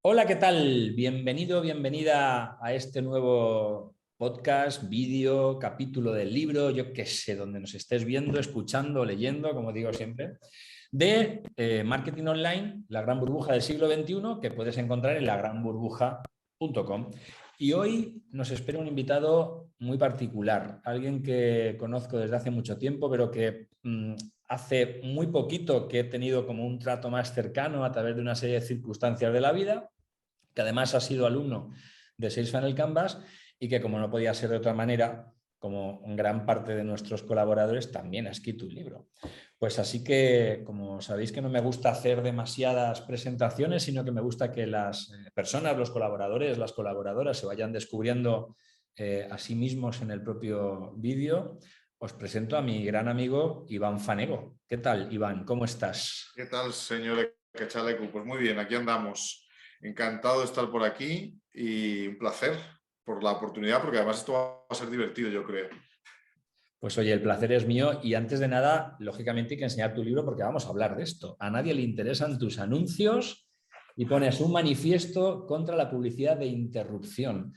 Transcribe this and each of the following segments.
Hola, ¿qué tal? Bienvenido, bienvenida a este nuevo podcast, vídeo, capítulo del libro, yo qué sé, donde nos estés viendo, escuchando, leyendo, como digo siempre, de marketing online, la gran burbuja del siglo XXI, que puedes encontrar en lagranburbuja.com. Y hoy nos espera un invitado muy particular, alguien que conozco desde hace mucho tiempo, pero que hace muy poquito que he tenido como un trato más cercano a través de una serie de circunstancias de la vida, que además ha sido alumno de Sales Funnel Canvas y que, como no podía ser de otra manera, como gran parte de nuestros colaboradores, también ha escrito un libro. Pues así que, como sabéis, que no me gusta hacer demasiadas presentaciones, sino que me gusta que las personas, los colaboradores, las colaboradoras se vayan descubriendo a sí mismos en el propio vídeo. Os presento a mi gran amigo Iván Fanego. ¿Qué tal, Iván? ¿Cómo estás? ¿Qué tal, señor Echalecu? Pues muy bien, aquí andamos. Encantado de estar por aquí y un placer por la oportunidad, porque además esto va a ser divertido, yo creo. Pues oye, el placer es mío y antes de nada, lógicamente hay que enseñar tu libro porque vamos a hablar de esto. A nadie le interesan tus anuncios y pones un manifiesto contra la publicidad de interrupción.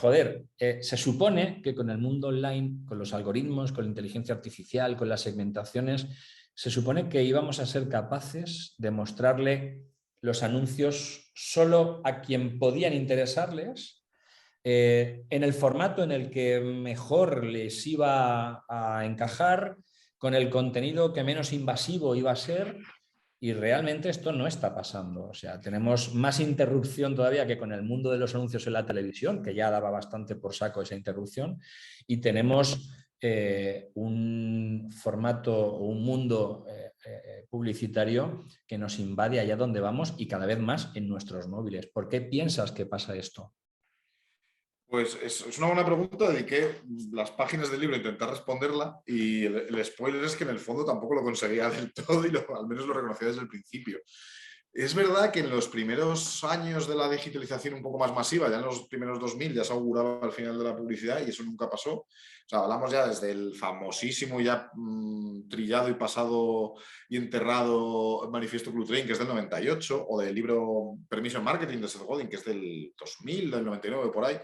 Joder, se supone que con el mundo online, con los algoritmos, con la inteligencia artificial, con las segmentaciones, se supone que íbamos a ser capaces de mostrarle los anuncios solo a quien podían interesarles, en el formato en el que mejor les iba a encajar, con el contenido que menos invasivo iba a ser, y realmente esto no está pasando. O sea, tenemos más interrupción todavía que con el mundo de los anuncios en la televisión, que ya daba bastante por saco esa interrupción, y tenemos un formato o un mundo publicitario que nos invade allá donde vamos y cada vez más en nuestros móviles. ¿Por qué piensas que pasa esto? Pues es una buena pregunta, dediqué las páginas del libro a intentar responderla y el spoiler es que en el fondo tampoco lo conseguía del todo y al menos lo reconocía desde el principio. Es verdad que en los primeros años de la digitalización un poco más masiva, ya en los primeros 2000 ya se auguraba el final de la publicidad y eso nunca pasó. O sea, hablamos ya desde el famosísimo ya trillado y pasado y enterrado Manifiesto Blue Train, que es del 98, o del libro Permission Marketing de Seth Godin, que es del 2000, del 99, por ahí,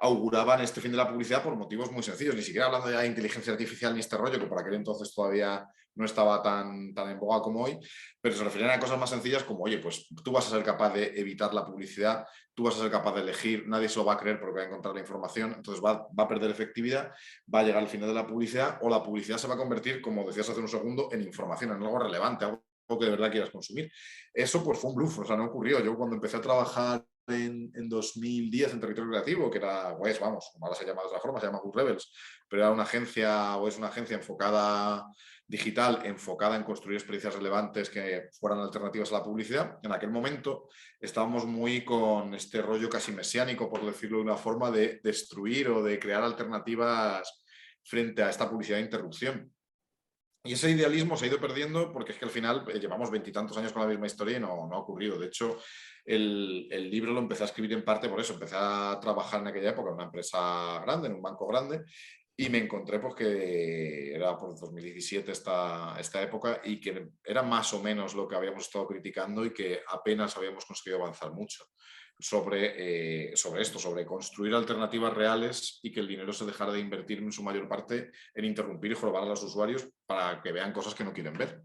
auguraban este fin de la publicidad por motivos muy sencillos, ni siquiera hablando ya de inteligencia artificial ni este rollo, que por aquel entonces todavía no estaba tan en boga como hoy, pero se referían a cosas más sencillas como, oye, pues tú vas a ser capaz de evitar la publicidad, tú vas a ser capaz de elegir, nadie se lo va a creer porque va a encontrar la información, entonces va a perder efectividad, va a llegar al final de la publicidad o la publicidad se va a convertir, como decías hace un segundo, en información, en algo relevante, algo que de verdad quieras consumir. Eso pues fue un bluff, o sea, no ocurrió. Yo cuando empecé a trabajar en 2010 en territorio creativo, que era, pues vamos, como ahora se llama de otra forma, se llama Good Rebels, pero era una agencia o es una agencia enfocada digital, enfocada en construir experiencias relevantes que fueran alternativas a la publicidad. En aquel momento estábamos muy con este rollo casi mesiánico, por decirlo de una forma, de destruir o de crear alternativas frente a esta publicidad de interrupción. Y ese idealismo se ha ido perdiendo porque es que al final llevamos veintitantos años con la misma historia y no ha ocurrido. De hecho, el libro lo empecé a escribir en parte por eso. Empecé a trabajar en aquella época en una empresa grande, en un banco grande, y me encontré pues, que era por 2017 esta época y que era más o menos lo que habíamos estado criticando y que apenas habíamos conseguido avanzar mucho sobre esto, sobre construir alternativas reales y que el dinero se dejara de invertir en su mayor parte en interrumpir y jorobar a los usuarios para que vean cosas que no quieren ver.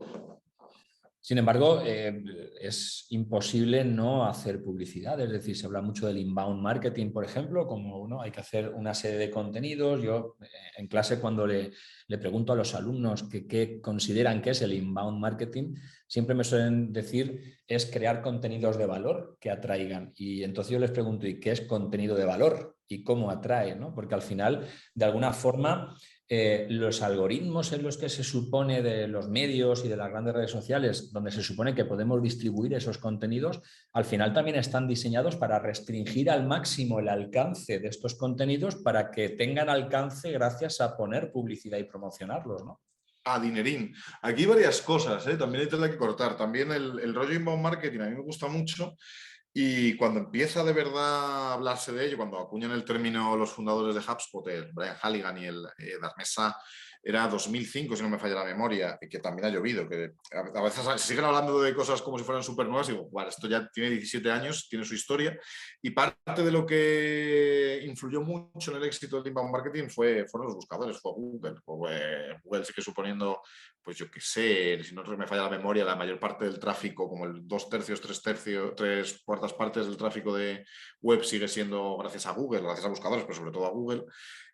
Sin embargo, es imposible no hacer publicidad. Es decir, se habla mucho del inbound marketing, por ejemplo, como hay que hacer una serie de contenidos. Yo en clase cuando le pregunto a los alumnos qué consideran que es el inbound marketing, siempre me suelen decir es crear contenidos de valor que atraigan. Y entonces yo les pregunto, ¿y qué es contenido de valor? ¿Y cómo atrae? ¿No? Porque al final, de alguna forma, los algoritmos en los que se supone de los medios y de las grandes redes sociales, donde se supone que podemos distribuir esos contenidos, al final también están diseñados para restringir al máximo el alcance de estos contenidos para que tengan alcance gracias a poner publicidad y promocionarlos, ¿no? A dinerín. Aquí hay varias cosas, ¿eh? También hay tela que cortar. También el rollo inbound marketing a mí me gusta mucho. Y cuando empieza de verdad a hablarse de ello, cuando acuñan el término los fundadores de HubSpot, el Brian Halligan y el Darmesa, era 2005, si no me falla la memoria, y que también ha llovido, que a veces se siguen hablando de cosas como si fueran súper nuevas y digo, vale, esto ya tiene 17 años, tiene su historia, y parte de lo que influyó mucho en el éxito del inbound marketing fueron los buscadores, fue Google. Google sigue suponiendo, pues yo qué sé, si no me falla la memoria, la mayor parte del tráfico, como el 2/3, 3/4, 3/4 del tráfico de web sigue siendo gracias a Google, gracias a buscadores, pero sobre todo a Google.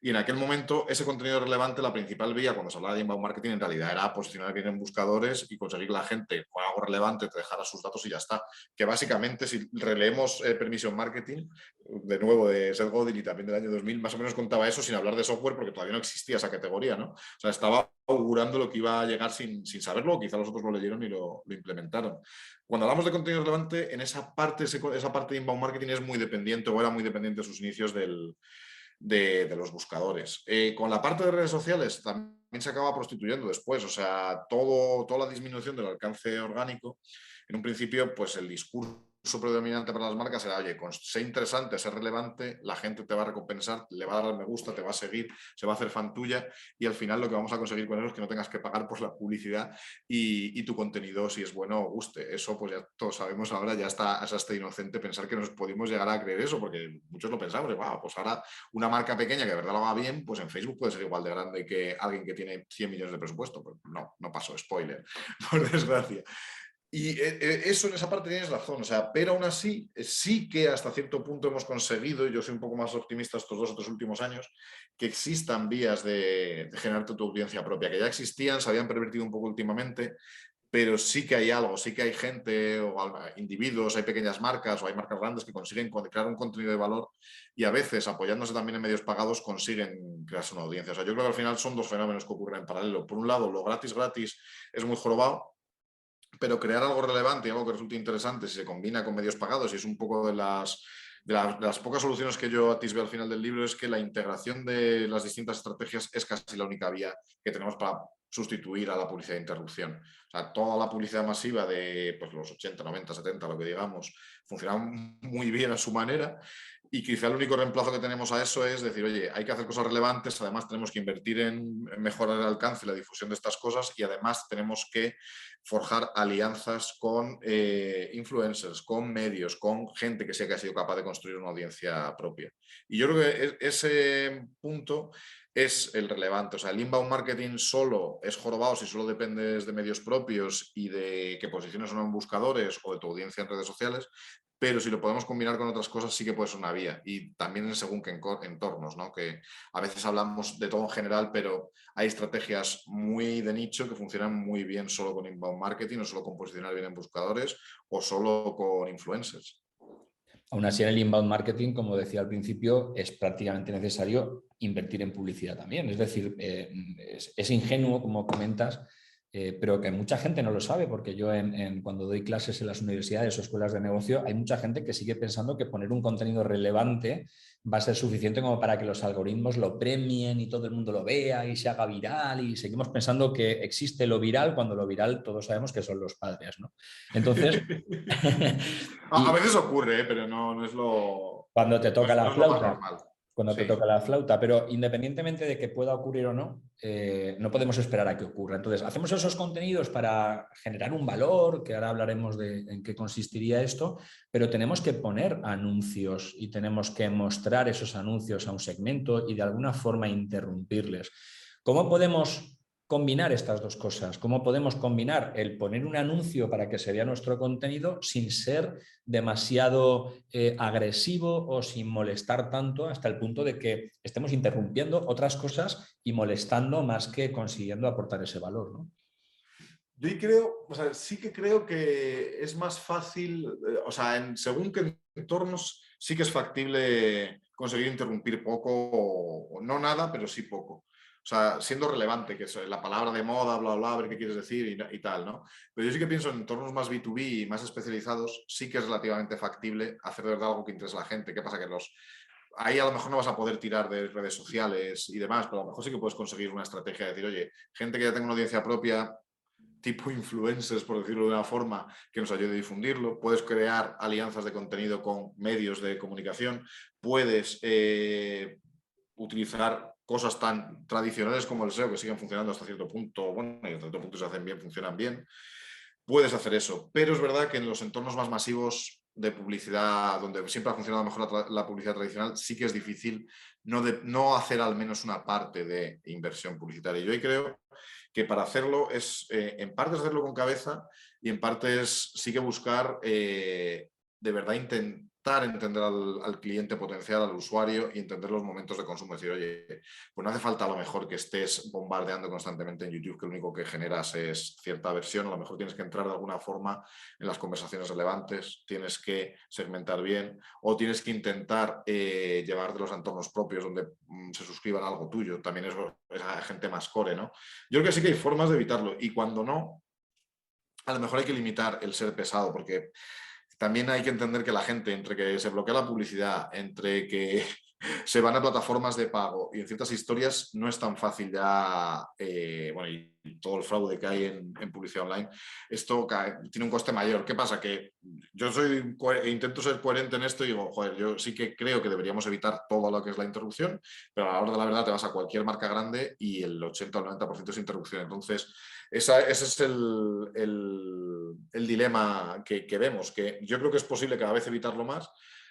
Y en aquel momento ese contenido relevante, la principal vía cuando se hablaba de inbound marketing en realidad era posicionar bien en buscadores y conseguir que la gente con algo relevante te dejara sus datos y ya está. Que básicamente si releemos Permission Marketing, de nuevo de Seth Godin y también del año 2000, más o menos contaba eso sin hablar de software porque todavía no existía esa categoría, ¿no? O sea, estaba augurando lo que iba a llegar sin saberlo, quizá los otros lo leyeron y lo implementaron. Cuando hablamos de contenido relevante, en esa parte de inbound marketing es muy dependiente o era muy dependiente de sus inicios de los buscadores. Con la parte de redes sociales también se acaba prostituyendo después, o sea, toda la disminución del alcance orgánico, en un principio, pues el discurso predominante para las marcas era, oye, con ser interesante, ser relevante, la gente te va a recompensar, le va a dar al me gusta, te va a seguir, se va a hacer fan tuya y al final lo que vamos a conseguir con eso es que no tengas que pagar por la publicidad y tu contenido, si es bueno o guste. Eso, pues ya todos sabemos ahora, ya está hasta inocente pensar que nos podemos llegar a creer eso, porque muchos lo pensamos, y, wow, pues ahora una marca pequeña que de verdad lo haga bien, pues en Facebook puede ser igual de grande que alguien que tiene 100 millones de presupuesto. Pues no pasó, spoiler, por desgracia. Y eso en esa parte tienes razón, o sea, pero aún así sí que hasta cierto punto hemos conseguido, y yo soy un poco más optimista estos 2 o 3 últimos años, que existan vías de generarte tu audiencia propia, que ya existían, se habían pervertido un poco últimamente, pero sí que hay algo, sí que hay gente o individuos, hay pequeñas marcas o hay marcas grandes que consiguen crear un contenido de valor y a veces apoyándose también en medios pagados consiguen crearse una audiencia. O sea, yo creo que al final son dos fenómenos que ocurren en paralelo. Por un lado, lo gratis es muy jorobado, pero crear algo relevante y algo que resulte interesante si se combina con medios pagados y es un poco de las pocas soluciones que yo atisbé al final del libro es que la integración de las distintas estrategias es casi la única vía que tenemos para sustituir a la publicidad de interrupción. O sea, toda la publicidad masiva de pues, los 80, 90, 70, lo que digamos, funciona muy bien a su manera y quizá el único reemplazo que tenemos a eso es decir, oye, hay que hacer cosas relevantes, además tenemos que invertir en mejorar el alcance y la difusión de estas cosas y además tenemos que forjar alianzas con influencers, con medios, con gente que sea que ha sido capaz de construir una audiencia propia. Y yo creo que ese punto es el relevante. O sea, el inbound marketing solo es jorobado si solo dependes de medios propios y de que posiciones o no en buscadores o de tu audiencia en redes sociales, pero si lo podemos combinar con otras cosas sí que puede ser una vía. Y también en según qué entornos, ¿no? Que a veces hablamos de todo en general, pero hay estrategias muy de nicho que funcionan muy bien solo con inbound marketing o solo con posicionar bien en buscadores o solo con influencers. Aún así, en el inbound marketing, como decía al principio, es prácticamente necesario invertir en publicidad también. Es decir, es ingenuo, como comentas, pero que mucha gente no lo sabe, porque yo cuando doy clases en las universidades o escuelas de negocio, hay mucha gente que sigue pensando que poner un contenido relevante va a ser suficiente como para que los algoritmos lo premien y todo el mundo lo vea y se haga viral y seguimos pensando que existe lo viral cuando lo viral todos sabemos que son los padres, ¿no? Entonces, A veces ocurre, pero no es lo, cuando te no toca es, la no es lo más flauta, normal. cuando te Sí. toca la flauta, pero independientemente de que pueda ocurrir o no, no podemos esperar a que ocurra. Entonces, hacemos esos contenidos para generar un valor, que ahora hablaremos de en qué consistiría esto, pero tenemos que poner anuncios y tenemos que mostrar esos anuncios a un segmento y de alguna forma interrumpirles. ¿Cómo podemos combinar estas dos cosas? ¿Cómo podemos combinar el poner un anuncio para que se vea nuestro contenido sin ser demasiado agresivo o sin molestar tanto hasta el punto de que estemos interrumpiendo otras cosas y molestando más que consiguiendo aportar ese valor, ¿no? Yo creo, o sea, sí que creo que es más fácil, o sea, según qué entornos sí que es factible conseguir interrumpir poco o no nada, pero sí poco. O sea, siendo relevante, que es la palabra de moda, bla, bla, a ver qué quieres decir y tal, ¿no? Pero yo sí que pienso en entornos más B2B y más especializados, sí que es relativamente factible hacer de verdad algo que interese a la gente. ¿Qué pasa? Que ahí a lo mejor no vas a poder tirar de redes sociales y demás, pero a lo mejor sí que puedes conseguir una estrategia de decir, oye, gente que ya tenga una audiencia propia, tipo influencers, por decirlo de una forma, que nos ayude a difundirlo. Puedes crear alianzas de contenido con medios de comunicación. Puedes utilizar cosas tan tradicionales como el SEO, que siguen funcionando hasta cierto punto, bueno, y hasta cierto punto se hacen bien, funcionan bien, puedes hacer eso. Pero es verdad que en los entornos más masivos de publicidad, donde siempre ha funcionado mejor la publicidad tradicional, sí que es difícil no hacer al menos una parte de inversión publicitaria. Yo ahí creo que para hacerlo es, en parte es hacerlo con cabeza y en parte es sí que buscar de verdad intentar entender al cliente potencial, al usuario y entender los momentos de consumo. Es decir, oye, pues no hace falta a lo mejor que estés bombardeando constantemente en YouTube, que lo único que generas es cierta aversión. A lo mejor tienes que entrar de alguna forma en las conversaciones relevantes, tienes que segmentar bien o tienes que intentar llevar de los entornos propios donde se suscriban a algo tuyo. También es gente más core, ¿no? Yo creo que sí que hay formas de evitarlo y cuando no, a lo mejor hay que limitar el ser pesado porque también hay que entender que la gente, entre que se bloquea la publicidad, entre que se van a plataformas de pago y en ciertas historias no es tan fácil ya, bueno, y todo el fraude que hay en publicidad online, esto tiene un coste mayor. ¿Qué pasa? Que yo intento ser coherente en esto y digo, joder, yo sí que creo que deberíamos evitar todo lo que es la interrupción, pero a la hora de la verdad te vas a cualquier marca grande y el 80 o el 90% es interrupción. Entonces, ese es el dilema que vemos, que yo creo que es posible cada vez evitarlo más,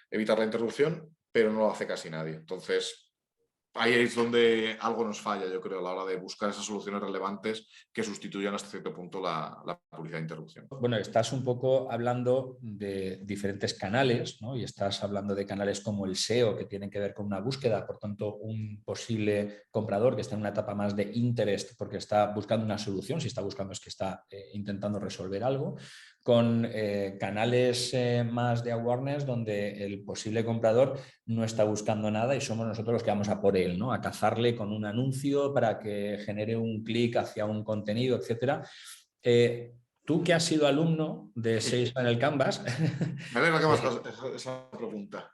evitar la interrupción, pero no lo hace casi nadie. Entonces, ahí es donde algo nos falla, yo creo, a la hora de buscar esas soluciones relevantes que sustituyan hasta cierto punto la publicidad de interrupción. Bueno, estás un poco hablando de diferentes canales, ¿no? Y estás hablando de canales como el SEO, que tienen que ver con una búsqueda, por tanto, un posible comprador que está en una etapa más de interest porque está buscando una solución, si está buscando es que está intentando resolver algo, con canales más de awareness donde el posible comprador no está buscando nada y somos nosotros los que vamos a por él, ¿no? A cazarle con un anuncio para que genere un clic hacia un contenido, etcétera. Tú que has sido alumno de Salesfunnel Canvas, Me alegra que me hagas esa pregunta.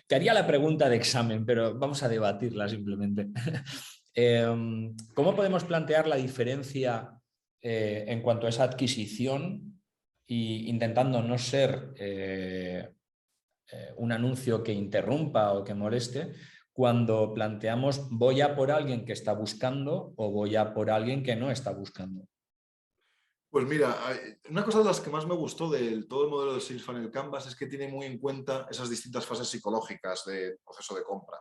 te haría la pregunta de examen, pero vamos a debatirla simplemente. ¿Cómo podemos plantear la diferencia en cuanto a esa adquisición y intentando no ser un anuncio que interrumpa o que moleste, cuando planteamos voy a por alguien que está buscando o voy a por alguien que no está buscando? Pues mira, una cosa de las que más me gustó del todo el modelo de Sales Funnel Canvas es que tiene muy en cuenta esas distintas fases psicológicas del proceso de compra.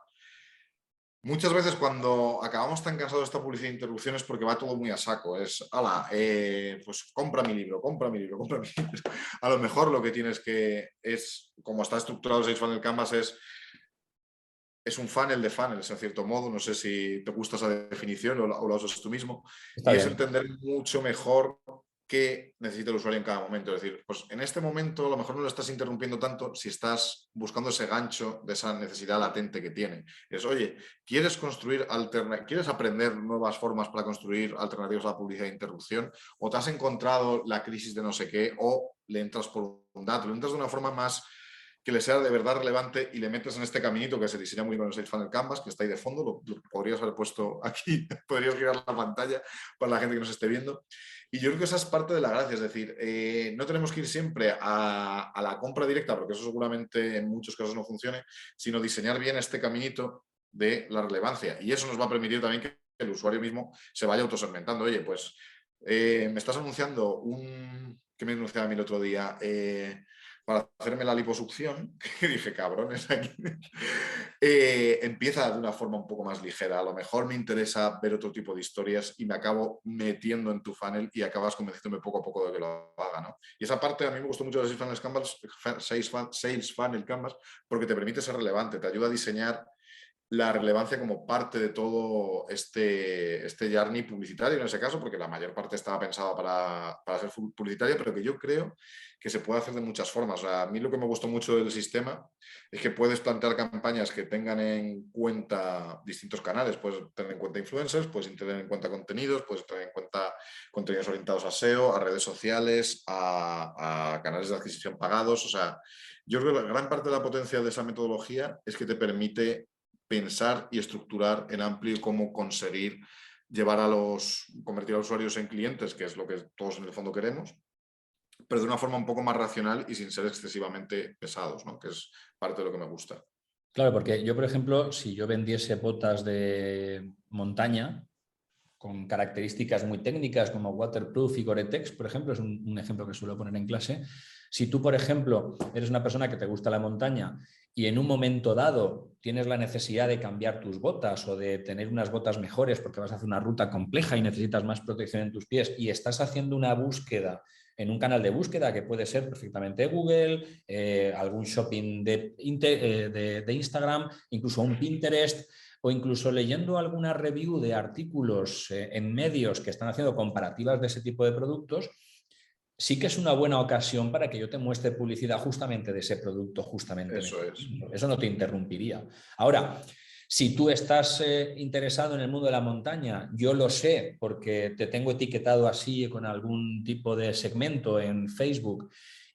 Muchas veces cuando acabamos tan cansados de esta publicidad de interrupción es porque va todo muy a saco. Es, ala, pues compra mi libro, compra mi libro, compra mi libro. A lo mejor lo que tienes que es, como está estructurado el Sales Funnel Canvas, es un funnel de funnels, en cierto modo. No sé si te gusta esa definición o la usas tú mismo. Está Y es bien. entender mucho mejor qué necesita el usuario en cada momento. Es decir, pues en este momento a lo mejor no lo estás interrumpiendo tanto si estás buscando ese gancho de esa necesidad latente que tiene. Es, oye, ¿quieres quieres aprender nuevas formas para construir alternativas a la publicidad de interrupción? ¿O te has encontrado la crisis de no sé qué? ¿O le entras por un dato? Le entras de una forma más que le sea de verdad relevante y le metes en este caminito que se diseña muy bien con el Sales Funnel Canvas, que está ahí de fondo, lo podrías haber puesto aquí, podrías girar la pantalla para la gente que nos esté viendo. Y yo creo que esa es parte de la gracia, es decir, no tenemos que ir siempre a la compra directa, porque eso seguramente en muchos casos no funcione, sino diseñar bien este caminito de la relevancia. Y eso nos va a permitir también que el usuario mismo se vaya autosegmentando. Oye, pues me estás anunciando que me anunciaba a mí el otro día, para hacerme la liposucción, que dije, cabrones, aquí empieza de una forma un poco más ligera. A lo mejor me interesa ver otro tipo de historias y me acabo metiendo en tu funnel y acabas convenciéndome poco a poco de que lo haga, ¿no? Y esa parte a mí me gustó mucho de Sales Funnel Canvas porque te permite ser relevante, te ayuda a diseñar la relevancia como parte de todo este journey publicitario en ese caso, porque la mayor parte estaba pensada para ser publicitaria, pero que yo creo que se puede hacer de muchas formas. O sea, a mí lo que me gustó mucho del sistema es que puedes plantear campañas que tengan en cuenta distintos canales. Puedes tener en cuenta influencers, puedes tener en cuenta contenidos, puedes tener en cuenta contenidos orientados a SEO, a redes sociales, a canales de adquisición pagados. O sea, yo creo que la gran parte de la potencia de esa metodología es que te permite pensar y estructurar en amplio cómo conseguir convertir a los usuarios en clientes, que es lo que todos en el fondo queremos, pero de una forma un poco más racional y sin ser excesivamente pesados, ¿no? Que es parte de lo que me gusta. Claro, porque yo, por ejemplo, si yo vendiese botas de montaña con características muy técnicas como waterproof y Gore-Tex, por ejemplo, es un ejemplo que suelo poner en clase. Si tú, por ejemplo, eres una persona que te gusta la montaña y en un momento dado tienes la necesidad de cambiar tus botas o de tener unas botas mejores porque vas a hacer una ruta compleja y necesitas más protección en tus pies y estás haciendo una búsqueda en un canal de búsqueda que puede ser perfectamente Google, algún shopping de Instagram, incluso un Pinterest, o incluso leyendo alguna review de artículos en medios que están haciendo comparativas de ese tipo de productos, sí que es una buena ocasión para que yo te muestre publicidad justamente de ese producto, justamente en Eso ese es. momento. Eso no te interrumpiría. Ahora, si tú estás interesado en el mundo de la montaña, yo lo sé porque te tengo etiquetado así con algún tipo de segmento en Facebook.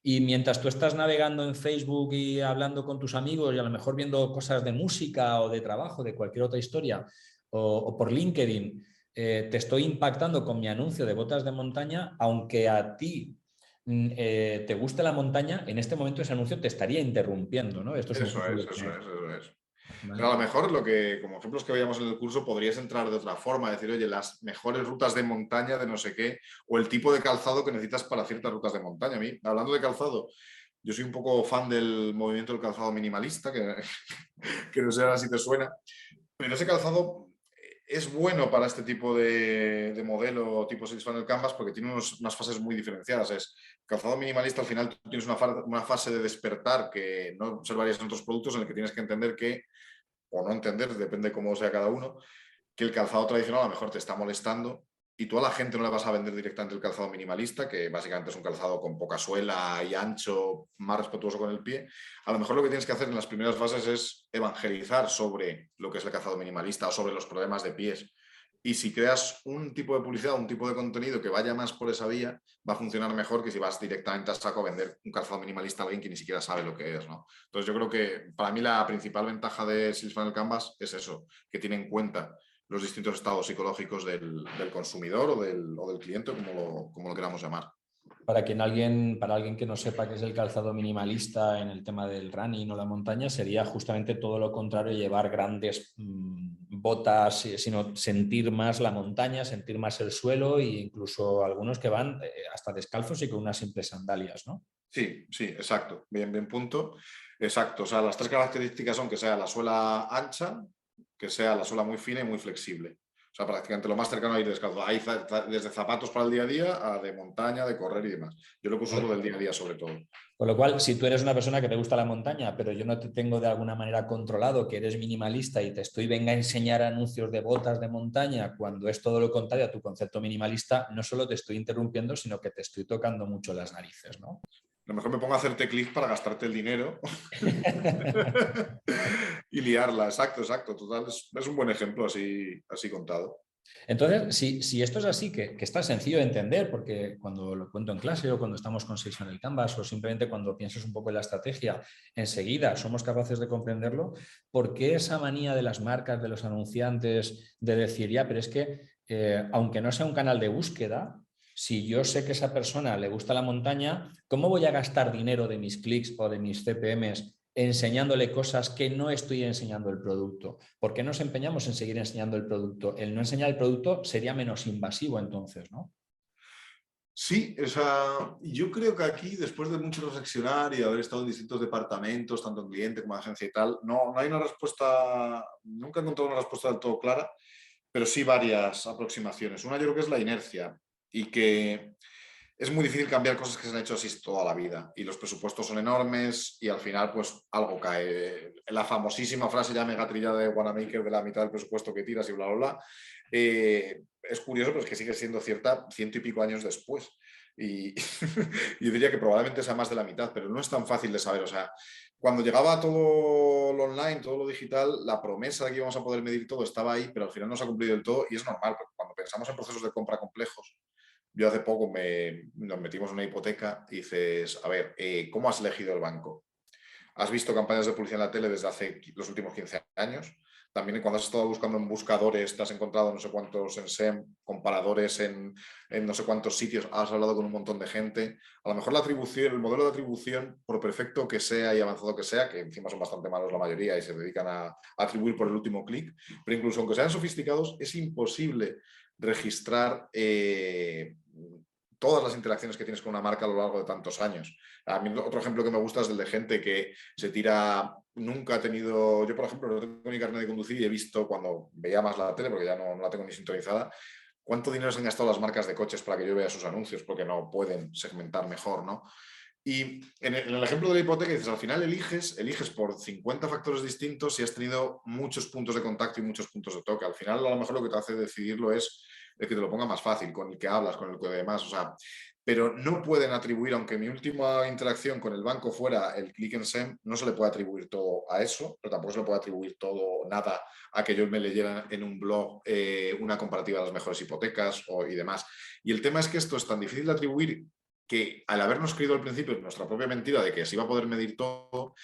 Y mientras tú estás navegando en Facebook y hablando con tus amigos y a lo mejor viendo cosas de música o de trabajo, de cualquier otra historia, o por LinkedIn, te estoy impactando con mi anuncio de botas de montaña, aunque a ti te guste la montaña, en este momento ese anuncio te estaría interrumpiendo, ¿no? Esto es un Eso poco es, lo eso que... es, eso es. Pero ¿Vale? a lo mejor lo que, como ejemplos que veíamos en el curso, podrías entrar de otra forma, decir, oye, las mejores rutas de montaña de no sé qué, o el tipo de calzado que necesitas para ciertas rutas de montaña. A mí, hablando de calzado, yo soy un poco fan del movimiento del calzado minimalista, que, que no sé ahora si te suena, pero ese calzado es bueno para este tipo de modelo tipo Six Funnel Canvas porque tiene unas fases muy diferenciadas. Es calzado minimalista, al final tú tienes una fase de despertar que no observarías en otros productos en el que tienes que entender que, o no entender, depende cómo sea cada uno, que el calzado tradicional a lo mejor te está molestando y tú a la gente no le vas a vender directamente el calzado minimalista, que básicamente es un calzado con poca suela y ancho, más respetuoso con el pie. A lo mejor lo que tienes que hacer en las primeras fases es evangelizar sobre lo que es el calzado minimalista o sobre los problemas de pies. Y si creas un tipo de publicidad, un tipo de contenido que vaya más por esa vía, va a funcionar mejor que si vas directamente a saco a vender un calzado minimalista a alguien que ni siquiera sabe lo que es, ¿no? Entonces yo creo que para mí la principal ventaja de Sales Funnel Canvas es eso, que tiene en cuenta los distintos estados psicológicos del consumidor o del cliente, como lo queramos llamar. Para alguien que no sepa qué es el calzado minimalista en el tema del running o la montaña, sería justamente todo lo contrario, llevar grandes botas, sino sentir más la montaña, sentir más el suelo e incluso algunos que van hasta descalzos y con unas simples sandalias, ¿no? Sí, sí, exacto. Bien, bien punto. Exacto. O sea, las tres características son que sea la suela ancha, que sea la suela muy fina y muy flexible. O sea, prácticamente lo más cercano a ir descalzo. Hay desde zapatos para el día a día a de montaña, de correr y demás. Yo lo que uso es lo del día a día sobre todo. Con lo cual, si tú eres una persona que te gusta la montaña, pero yo no te tengo de alguna manera controlado, que eres minimalista y te estoy venga a enseñar anuncios de botas de montaña, cuando es todo lo contrario a tu concepto minimalista, no solo te estoy interrumpiendo, sino que te estoy tocando mucho las narices, ¿no? A lo mejor me pongo a hacerte clic para gastarte el dinero y liarla. Exacto, exacto. Total, es un buen ejemplo así, así contado. Entonces, si esto es así, que es tan sencillo de entender, porque cuando lo cuento en clase o cuando estamos con Sales el Canvas o simplemente cuando piensas un poco en la estrategia, enseguida somos capaces de comprenderlo, ¿por qué esa manía de las marcas, de los anunciantes, de decir, ya, pero es que aunque no sea un canal de búsqueda, si yo sé que a esa persona le gusta la montaña, ¿cómo voy a gastar dinero de mis clics o de mis CPMs enseñándole cosas que no estoy enseñando el producto? ¿Por qué nos empeñamos en seguir enseñando el producto? El no enseñar el producto sería menos invasivo entonces, ¿no? Sí, o sea, yo creo que aquí, después de mucho reflexionar y haber estado en distintos departamentos, tanto en cliente como en agencia y tal, no hay una respuesta, nunca he encontrado una respuesta del todo clara, pero sí varias aproximaciones. Una yo creo que es la inercia y que es muy difícil cambiar cosas que se han hecho así toda la vida y los presupuestos son enormes y al final pues algo cae. La famosísima frase ya mega trillada de Wanamaker de la mitad del presupuesto que tiras y bla, bla, bla. Es curioso, pero es que sigue siendo cierta 100 y pico años después. Y yo diría que probablemente sea más de la mitad, pero no es tan fácil de saber. O sea, cuando llegaba todo lo online, todo lo digital, la promesa de que íbamos a poder medir todo estaba ahí, pero al final no se ha cumplido del todo y es normal, porque cuando pensamos en procesos de compra complejos, yo hace poco nos metimos en una hipoteca y dices, a ver, ¿cómo has elegido el banco? ¿Has visto campañas de publicidad en la tele desde hace los últimos 15 años? también cuando has estado buscando en buscadores, te has encontrado no sé cuántos en SEM, comparadores en no sé cuántos sitios, has hablado con un montón de gente. A lo mejor la atribución, el modelo de atribución, por perfecto que sea y avanzado que sea, que encima son bastante malos la mayoría y se dedican a atribuir por el último clic, pero incluso aunque sean sofisticados, es imposible registrar todas las interacciones que tienes con una marca a lo largo de tantos años. A mí otro ejemplo que me gusta es el de gente que se tira, nunca ha tenido, yo por ejemplo no tengo ni carnet de conducir y he visto cuando veía más la tele, porque ya no la tengo ni sintonizada, cuánto dinero se han gastado las marcas de coches para que yo vea sus anuncios, porque no pueden segmentar mejor, ¿no? Y en el ejemplo de la hipoteca, dices, al final eliges por 50 factores distintos si has tenido muchos puntos de contacto y muchos puntos de toque. Al final, a lo mejor lo que te hace decidirlo es el que te lo ponga más fácil, con el que hablas, con el que demás. O sea, pero no pueden atribuir, aunque mi última interacción con el banco fuera el click and send, no se le puede atribuir todo a eso, pero tampoco se le puede atribuir todo, nada, a que yo me leyera en un blog una comparativa de las mejores hipotecas y demás. Y el tema es que esto es tan difícil de atribuir que al habernos creído al principio nuestra propia mentira de que se iba a poder medir todo,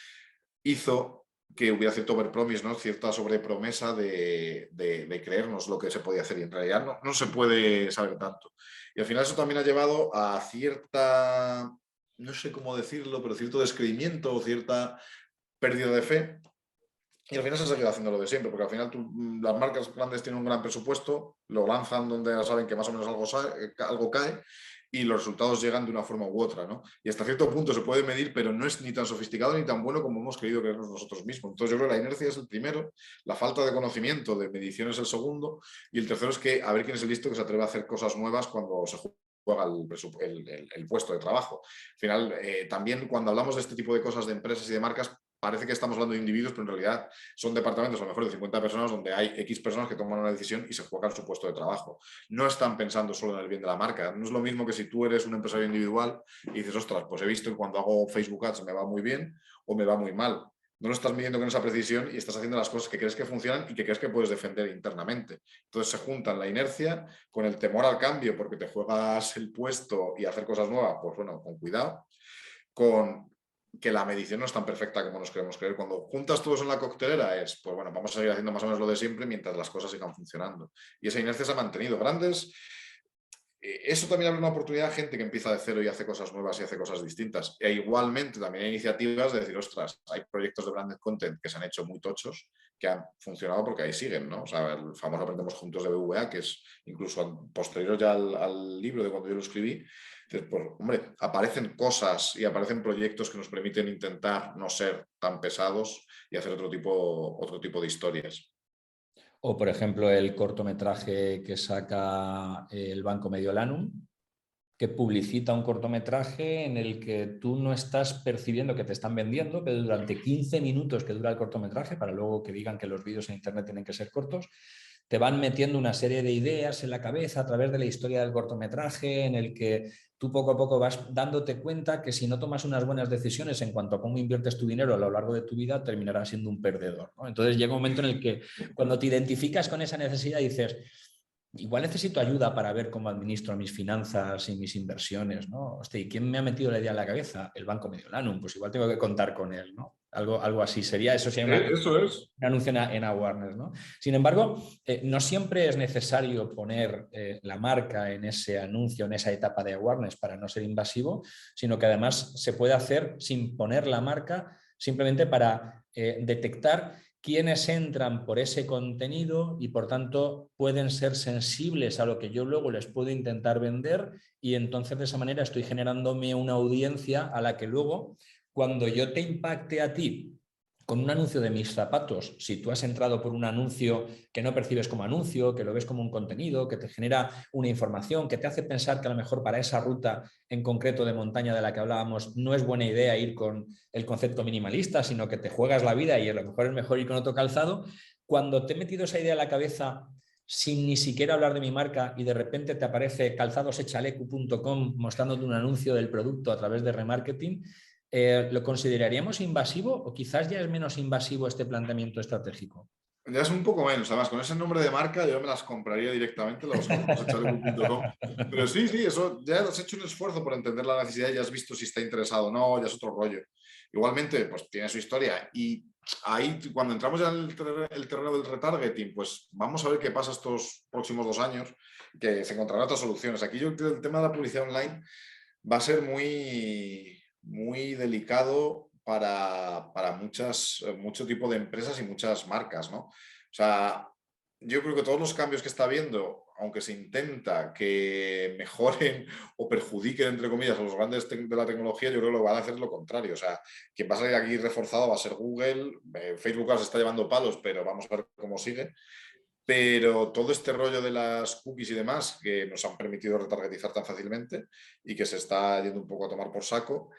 hizo que hubiera cierto overpromise, ¿no? Cierta sobrepromesa de creernos lo que se podía hacer y en realidad no se puede saber tanto. Y al final eso también ha llevado a cierta, no sé cómo decirlo, pero cierto descreimiento o cierta pérdida de fe. Y al final se ha seguido haciendo lo de siempre, porque al final las marcas grandes tienen un gran presupuesto, lo lanzan donde ya saben que más o menos algo cae y los resultados llegan de una forma u otra, ¿no? Y hasta cierto punto se puede medir, pero no es ni tan sofisticado ni tan bueno como hemos querido creernos nosotros mismos. Entonces yo creo que la inercia es el primero, la falta de conocimiento de medición es el segundo y el tercero es que a ver quién es el listo que se atreve a hacer cosas nuevas cuando se juega el puesto de trabajo. Al final, también cuando hablamos de este tipo de cosas de empresas y de marcas, parece que estamos hablando de individuos, pero en realidad son departamentos a lo mejor de 50 personas donde hay X personas que toman una decisión y se juegan su puesto de trabajo. No están pensando solo en el bien de la marca. No es lo mismo que si tú eres un empresario individual y dices, ostras, pues he visto que cuando hago Facebook Ads me va muy bien o me va muy mal. No lo estás midiendo con esa precisión y estás haciendo las cosas que crees que funcionan y que crees que puedes defender internamente. Entonces se juntan la inercia con el temor al cambio porque te juegas el puesto y hacer cosas nuevas, pues bueno, con cuidado, con que la medición no es tan perfecta como nos queremos creer. Cuando juntas todos en la coctelera es, pues bueno, vamos a seguir haciendo más o menos lo de siempre mientras las cosas sigan funcionando. Y esa inercia se ha mantenido. Grandes, eso también abre una oportunidad a gente que empieza de cero y hace cosas nuevas y hace cosas distintas. E igualmente también hay iniciativas de decir, ostras, hay proyectos de branded content que se han hecho muy tochos, que han funcionado porque ahí siguen, ¿no? O sea, el famoso Aprendemos Juntos de BVA, que es incluso posterior ya al libro de cuando yo lo escribí. Entonces, pues, hombre, aparecen cosas y aparecen proyectos que nos permiten intentar no ser tan pesados y hacer otro tipo de historias. O, por ejemplo, el cortometraje que saca el Banco Mediolanum, que publicita un cortometraje en el que tú no estás percibiendo que te están vendiendo, pero durante 15 minutos que dura el cortometraje, para luego que digan que los vídeos en Internet tienen que ser cortos, te van metiendo una serie de ideas en la cabeza a través de la historia del cortometraje, en el que tú poco a poco vas dándote cuenta que si no tomas unas buenas decisiones en cuanto a cómo inviertes tu dinero a lo largo de tu vida, terminarás siendo un perdedor, ¿no? Entonces llega un momento en el que cuando te identificas con esa necesidad dices, igual necesito ayuda para ver cómo administro mis finanzas y mis inversiones, ¿no? Hostia, ¿y quién me ha metido la idea en la cabeza? El Banco Mediolanum, pues igual tengo que contar con él, ¿no? Algo así sería, eso sería Eso es. un anuncio en awareness, ¿no? Sin embargo, no siempre es necesario poner la marca en ese anuncio, en esa etapa de awareness para no ser invasivo, sino que además se puede hacer sin poner la marca, simplemente para detectar quiénes entran por ese contenido y por tanto pueden ser sensibles a lo que yo luego les puedo intentar vender y entonces de esa manera estoy generándome una audiencia a la que luego cuando yo te impacte a ti con un anuncio de mis zapatos, si tú has entrado por un anuncio que no percibes como anuncio, que lo ves como un contenido, que te genera una información, que te hace pensar que a lo mejor para esa ruta en concreto de montaña de la que hablábamos no es buena idea ir con el concepto minimalista, sino que te juegas la vida y a lo mejor es mejor ir con otro calzado, cuando te he metido esa idea en la cabeza sin ni siquiera hablar de mi marca y de repente te aparece calzadosechalecu.com mostrándote un anuncio del producto a través de remarketing, ¿lo consideraríamos invasivo o quizás ya es menos invasivo este planteamiento estratégico? Ya es un poco menos, además, con ese nombre de marca yo me las compraría directamente, los calzadosechalecu.com. Pero sí, eso ya has hecho un esfuerzo por entender la necesidad y ya has visto si está interesado o no, ya es otro rollo. Igualmente, pues tiene su historia y ahí cuando entramos ya en el terreno del retargeting, pues vamos a ver qué pasa estos próximos 2 años, que se encontrarán otras soluciones. Aquí yo creo que el tema de la publicidad online va a ser muy, muy delicado para mucho tipo de empresas y muchas marcas, ¿no? O sea, yo creo que todos los cambios que está habiendo, aunque se intenta que mejoren o perjudiquen, entre comillas, a los grandes de la tecnología, yo creo que lo van a hacer lo contrario. O sea, quien va a salir aquí reforzado va a ser Google. Facebook ahora se está llevando palos, pero vamos a ver cómo sigue. Pero todo este rollo de las cookies y demás que nos han permitido retargetizar tan fácilmente y que se está yendo un poco a tomar por saco,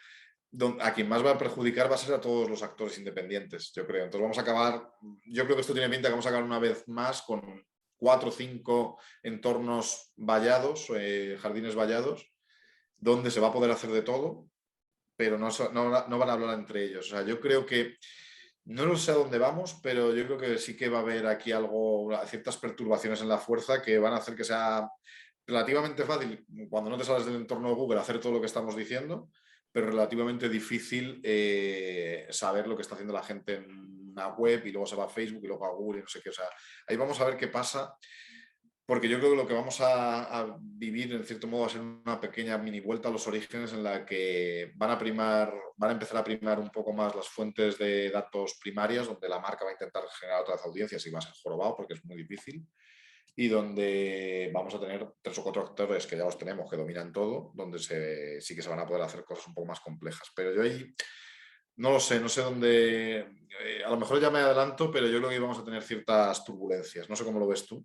a quien más va a perjudicar va a ser a todos los actores independientes, yo creo. Entonces vamos a acabar, yo creo que esto tiene pinta que vamos a acabar una vez más con 4 o 5 entornos vallados, jardines vallados, donde se va a poder hacer de todo, pero no van a hablar entre ellos. O sea, yo creo que no lo sé a dónde vamos, pero yo creo que sí que va a haber aquí ciertas perturbaciones en la fuerza que van a hacer que sea relativamente fácil, cuando no te sales del entorno de Google, hacer todo lo que estamos diciendo, pero relativamente difícil saber lo que está haciendo la gente en una web y luego se va a Facebook y luego a Google y no sé qué. O sea, ahí vamos a ver qué pasa, porque yo creo que lo que vamos a vivir en cierto modo va a ser una pequeña mini vuelta a los orígenes en la que van a empezar a primar un poco más las fuentes de datos primarias, donde la marca va a intentar generar otras audiencias y va a ser jorobado porque es muy difícil, y donde vamos a tener 3 o 4 actores que ya los tenemos, que dominan todo, donde sí que se van a poder hacer cosas un poco más complejas. Pero yo ahí no lo sé, no sé dónde, a lo mejor ya me adelanto, pero yo creo que vamos a tener ciertas turbulencias. No sé cómo lo ves tú.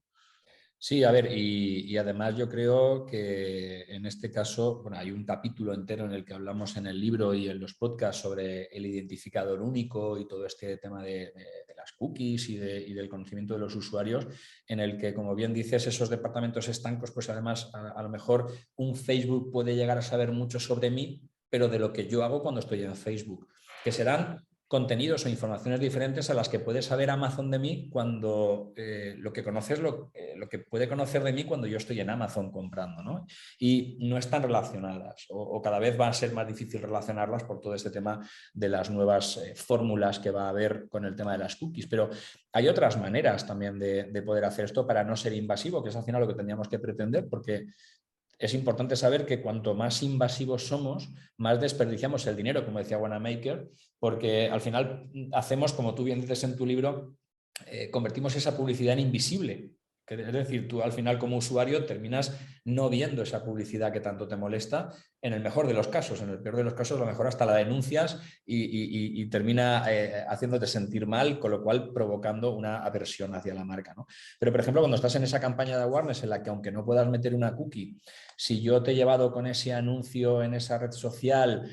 Sí, a ver, y además yo creo que en este caso, bueno, hay un capítulo entero en el que hablamos en el libro y en los podcasts sobre el identificador único y todo este tema de las cookies y del conocimiento de los usuarios, en el que, como bien dices, esos departamentos estancos, pues además a lo mejor un Facebook puede llegar a saber mucho sobre mí, pero de lo que yo hago cuando estoy en Facebook, que serán contenidos o informaciones diferentes a las que puede saber Amazon de mí cuando lo que conoces, lo que puede conocer de mí cuando yo estoy en Amazon comprando, ¿no? Y no están relacionadas o cada vez va a ser más difícil relacionarlas por todo este tema de las nuevas fórmulas que va a haber con el tema de las cookies. Pero hay otras maneras también de poder hacer esto para no ser invasivo, que es al final lo que tendríamos que pretender, porque es importante saber que cuanto más invasivos somos, más desperdiciamos el dinero, como decía Wanamaker, porque al final hacemos, como tú bien dices en tu libro, convertimos esa publicidad en invisible. Es decir, tú al final como usuario terminas no viendo esa publicidad que tanto te molesta, en el mejor de los casos. En el peor de los casos, a lo mejor hasta la denuncias y termina haciéndote sentir mal, con lo cual provocando una aversión hacia la marca, ¿no? Pero, por ejemplo, cuando estás en esa campaña de awareness en la que aunque no puedas meter una cookie, si yo te he llevado con ese anuncio en esa red social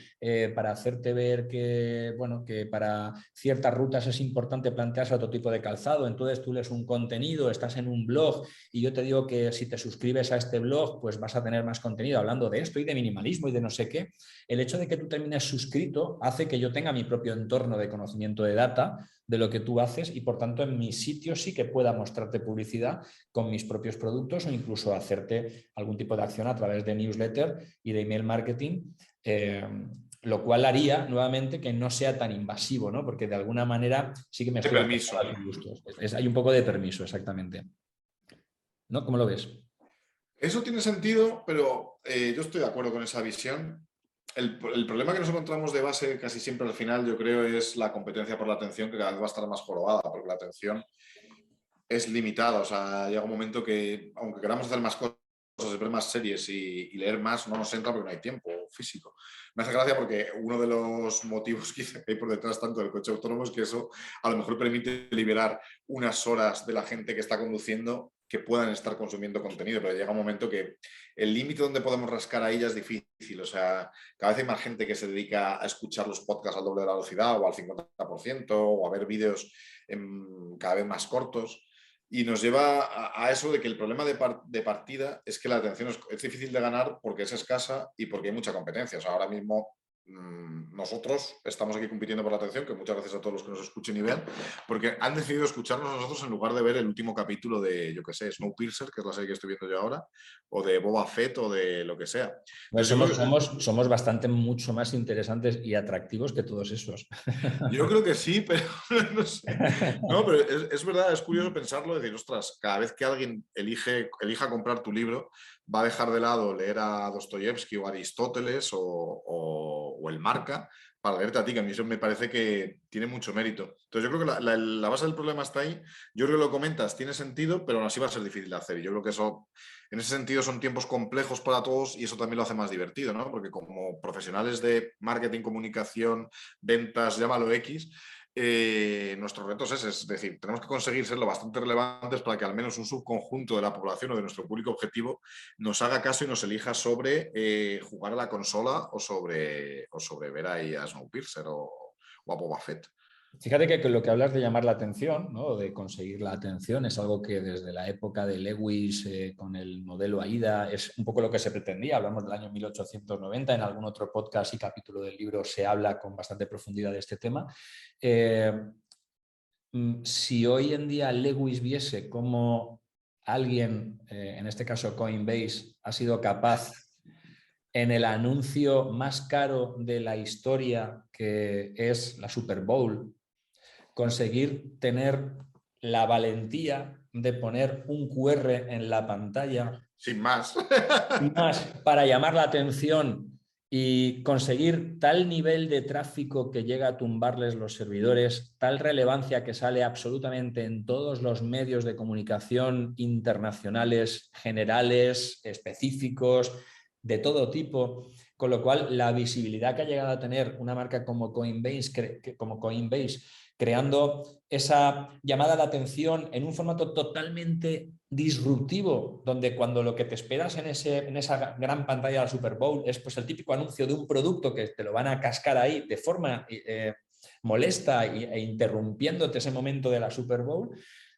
para hacerte ver que, bueno, que para ciertas rutas es importante plantearse otro tipo de calzado, entonces tú lees un contenido, estás en un blog y yo te digo que si te suscribes a este blog pues vas a tener más contenido hablando de esto y de minimalismo y de no sé qué, el hecho de que tú termines suscrito hace que yo tenga mi propio entorno de conocimiento de data de lo que tú haces y por tanto en mi sitio sí que pueda mostrarte publicidad con mis propios productos o incluso hacerte algún tipo de acción a través de newsletter y de email marketing, lo cual haría nuevamente que no sea tan invasivo, ¿no? Porque de alguna manera sí que me De estoy permiso. haciendo a tus gustos. Hay un poco de permiso, exactamente. ¿No? ¿Cómo lo ves? Eso tiene sentido, pero yo estoy de acuerdo con esa visión. El problema que nos encontramos de base casi siempre al final, yo creo, es la competencia por la atención, que cada vez va a estar más jorobada, porque la atención es limitada. O sea, llega un momento que, aunque queramos hacer más cosas, ver más series y leer más, no nos entra porque no hay tiempo físico. Me hace gracia porque uno de los motivos que hay por detrás tanto del coche autónomo es que eso a lo mejor permite liberar unas horas de la gente que está conduciendo que puedan estar consumiendo contenido, pero llega un momento que el límite donde podemos rascar ahí ya es difícil. O sea, cada vez hay más gente que se dedica a escuchar los podcasts al doble de la velocidad o al 50% o a ver vídeos cada vez más cortos. Y nos lleva a eso de que el problema de partida es que la atención es difícil de ganar porque es escasa y porque hay mucha competencia. O sea, ahora mismo nosotros estamos aquí compitiendo por la atención, que muchas gracias a todos los que nos escuchen y vean, porque han decidido escucharnos a nosotros en lugar de ver el último capítulo de, yo qué sé, Snowpiercer, que es la serie que estoy viendo yo ahora, o de Boba Fett o de lo que sea. Pues Entonces, somos bastante mucho más interesantes y atractivos que todos esos. yo creo que sí, pero no sé. No, pero es verdad, es curioso pensarlo, decir, ostras, cada vez que alguien elija comprar tu libro, va a dejar de lado leer a Dostoyevsky o Aristóteles o el Marca para leerte a ti, que a mí eso me parece que tiene mucho mérito. Entonces yo creo que la base del problema está ahí. Yo creo que lo comentas, tiene sentido, pero aún así va a ser difícil de hacer. Y yo creo que eso, en ese sentido, son tiempos complejos para todos y eso también lo hace más divertido, ¿no? Porque como profesionales de marketing, comunicación, ventas, llámalo X, nuestro reto es ese, es decir, tenemos que conseguir ser lo bastante relevantes para que al menos un subconjunto de la población o de nuestro público objetivo nos haga caso y nos elija sobre jugar a la consola o sobre ver ahí a Snowpiercer o a Boba Fett. Fíjate que lo que hablas de llamar la atención, ¿no? De conseguir la atención, es algo que desde la época de Lewis con el modelo AIDA es un poco lo que se pretendía. Hablamos del año 1890, en algún otro podcast y capítulo del libro se habla con bastante profundidad de este tema. Si hoy en día Lewis viese cómo alguien, en este caso Coinbase, ha sido capaz en el anuncio más caro de la historia, que es la Super Bowl, conseguir tener la valentía de poner un QR en la pantalla Sin más. para llamar la atención y conseguir tal nivel de tráfico que llega a tumbarles los servidores, tal relevancia que sale absolutamente en todos los medios de comunicación internacionales, generales, específicos, de todo tipo, con lo cual la visibilidad que ha llegado a tener una marca como Coinbase, creando esa llamada de atención en un formato totalmente disruptivo, donde cuando lo que te esperas en esa gran pantalla de la Super Bowl es pues el típico anuncio de un producto que te lo van a cascar ahí de forma molesta e interrumpiéndote ese momento de la Super Bowl,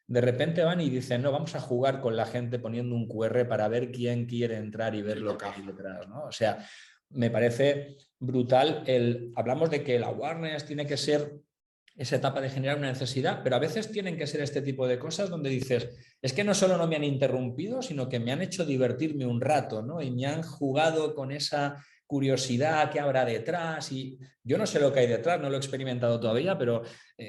de repente van y dicen, no, vamos a jugar con la gente poniendo un QR para ver quién quiere entrar y ver lo que hay detrás, ¿no? O sea, me parece brutal hablamos de que la awareness tiene que ser esa etapa de generar una necesidad, pero a veces tienen que ser este tipo de cosas donde dices, es que no solo no me han interrumpido, sino que me han hecho divertirme un rato, ¿no? Y me han jugado con esa curiosidad que habrá detrás y yo no sé lo que hay detrás, no lo he experimentado todavía, pero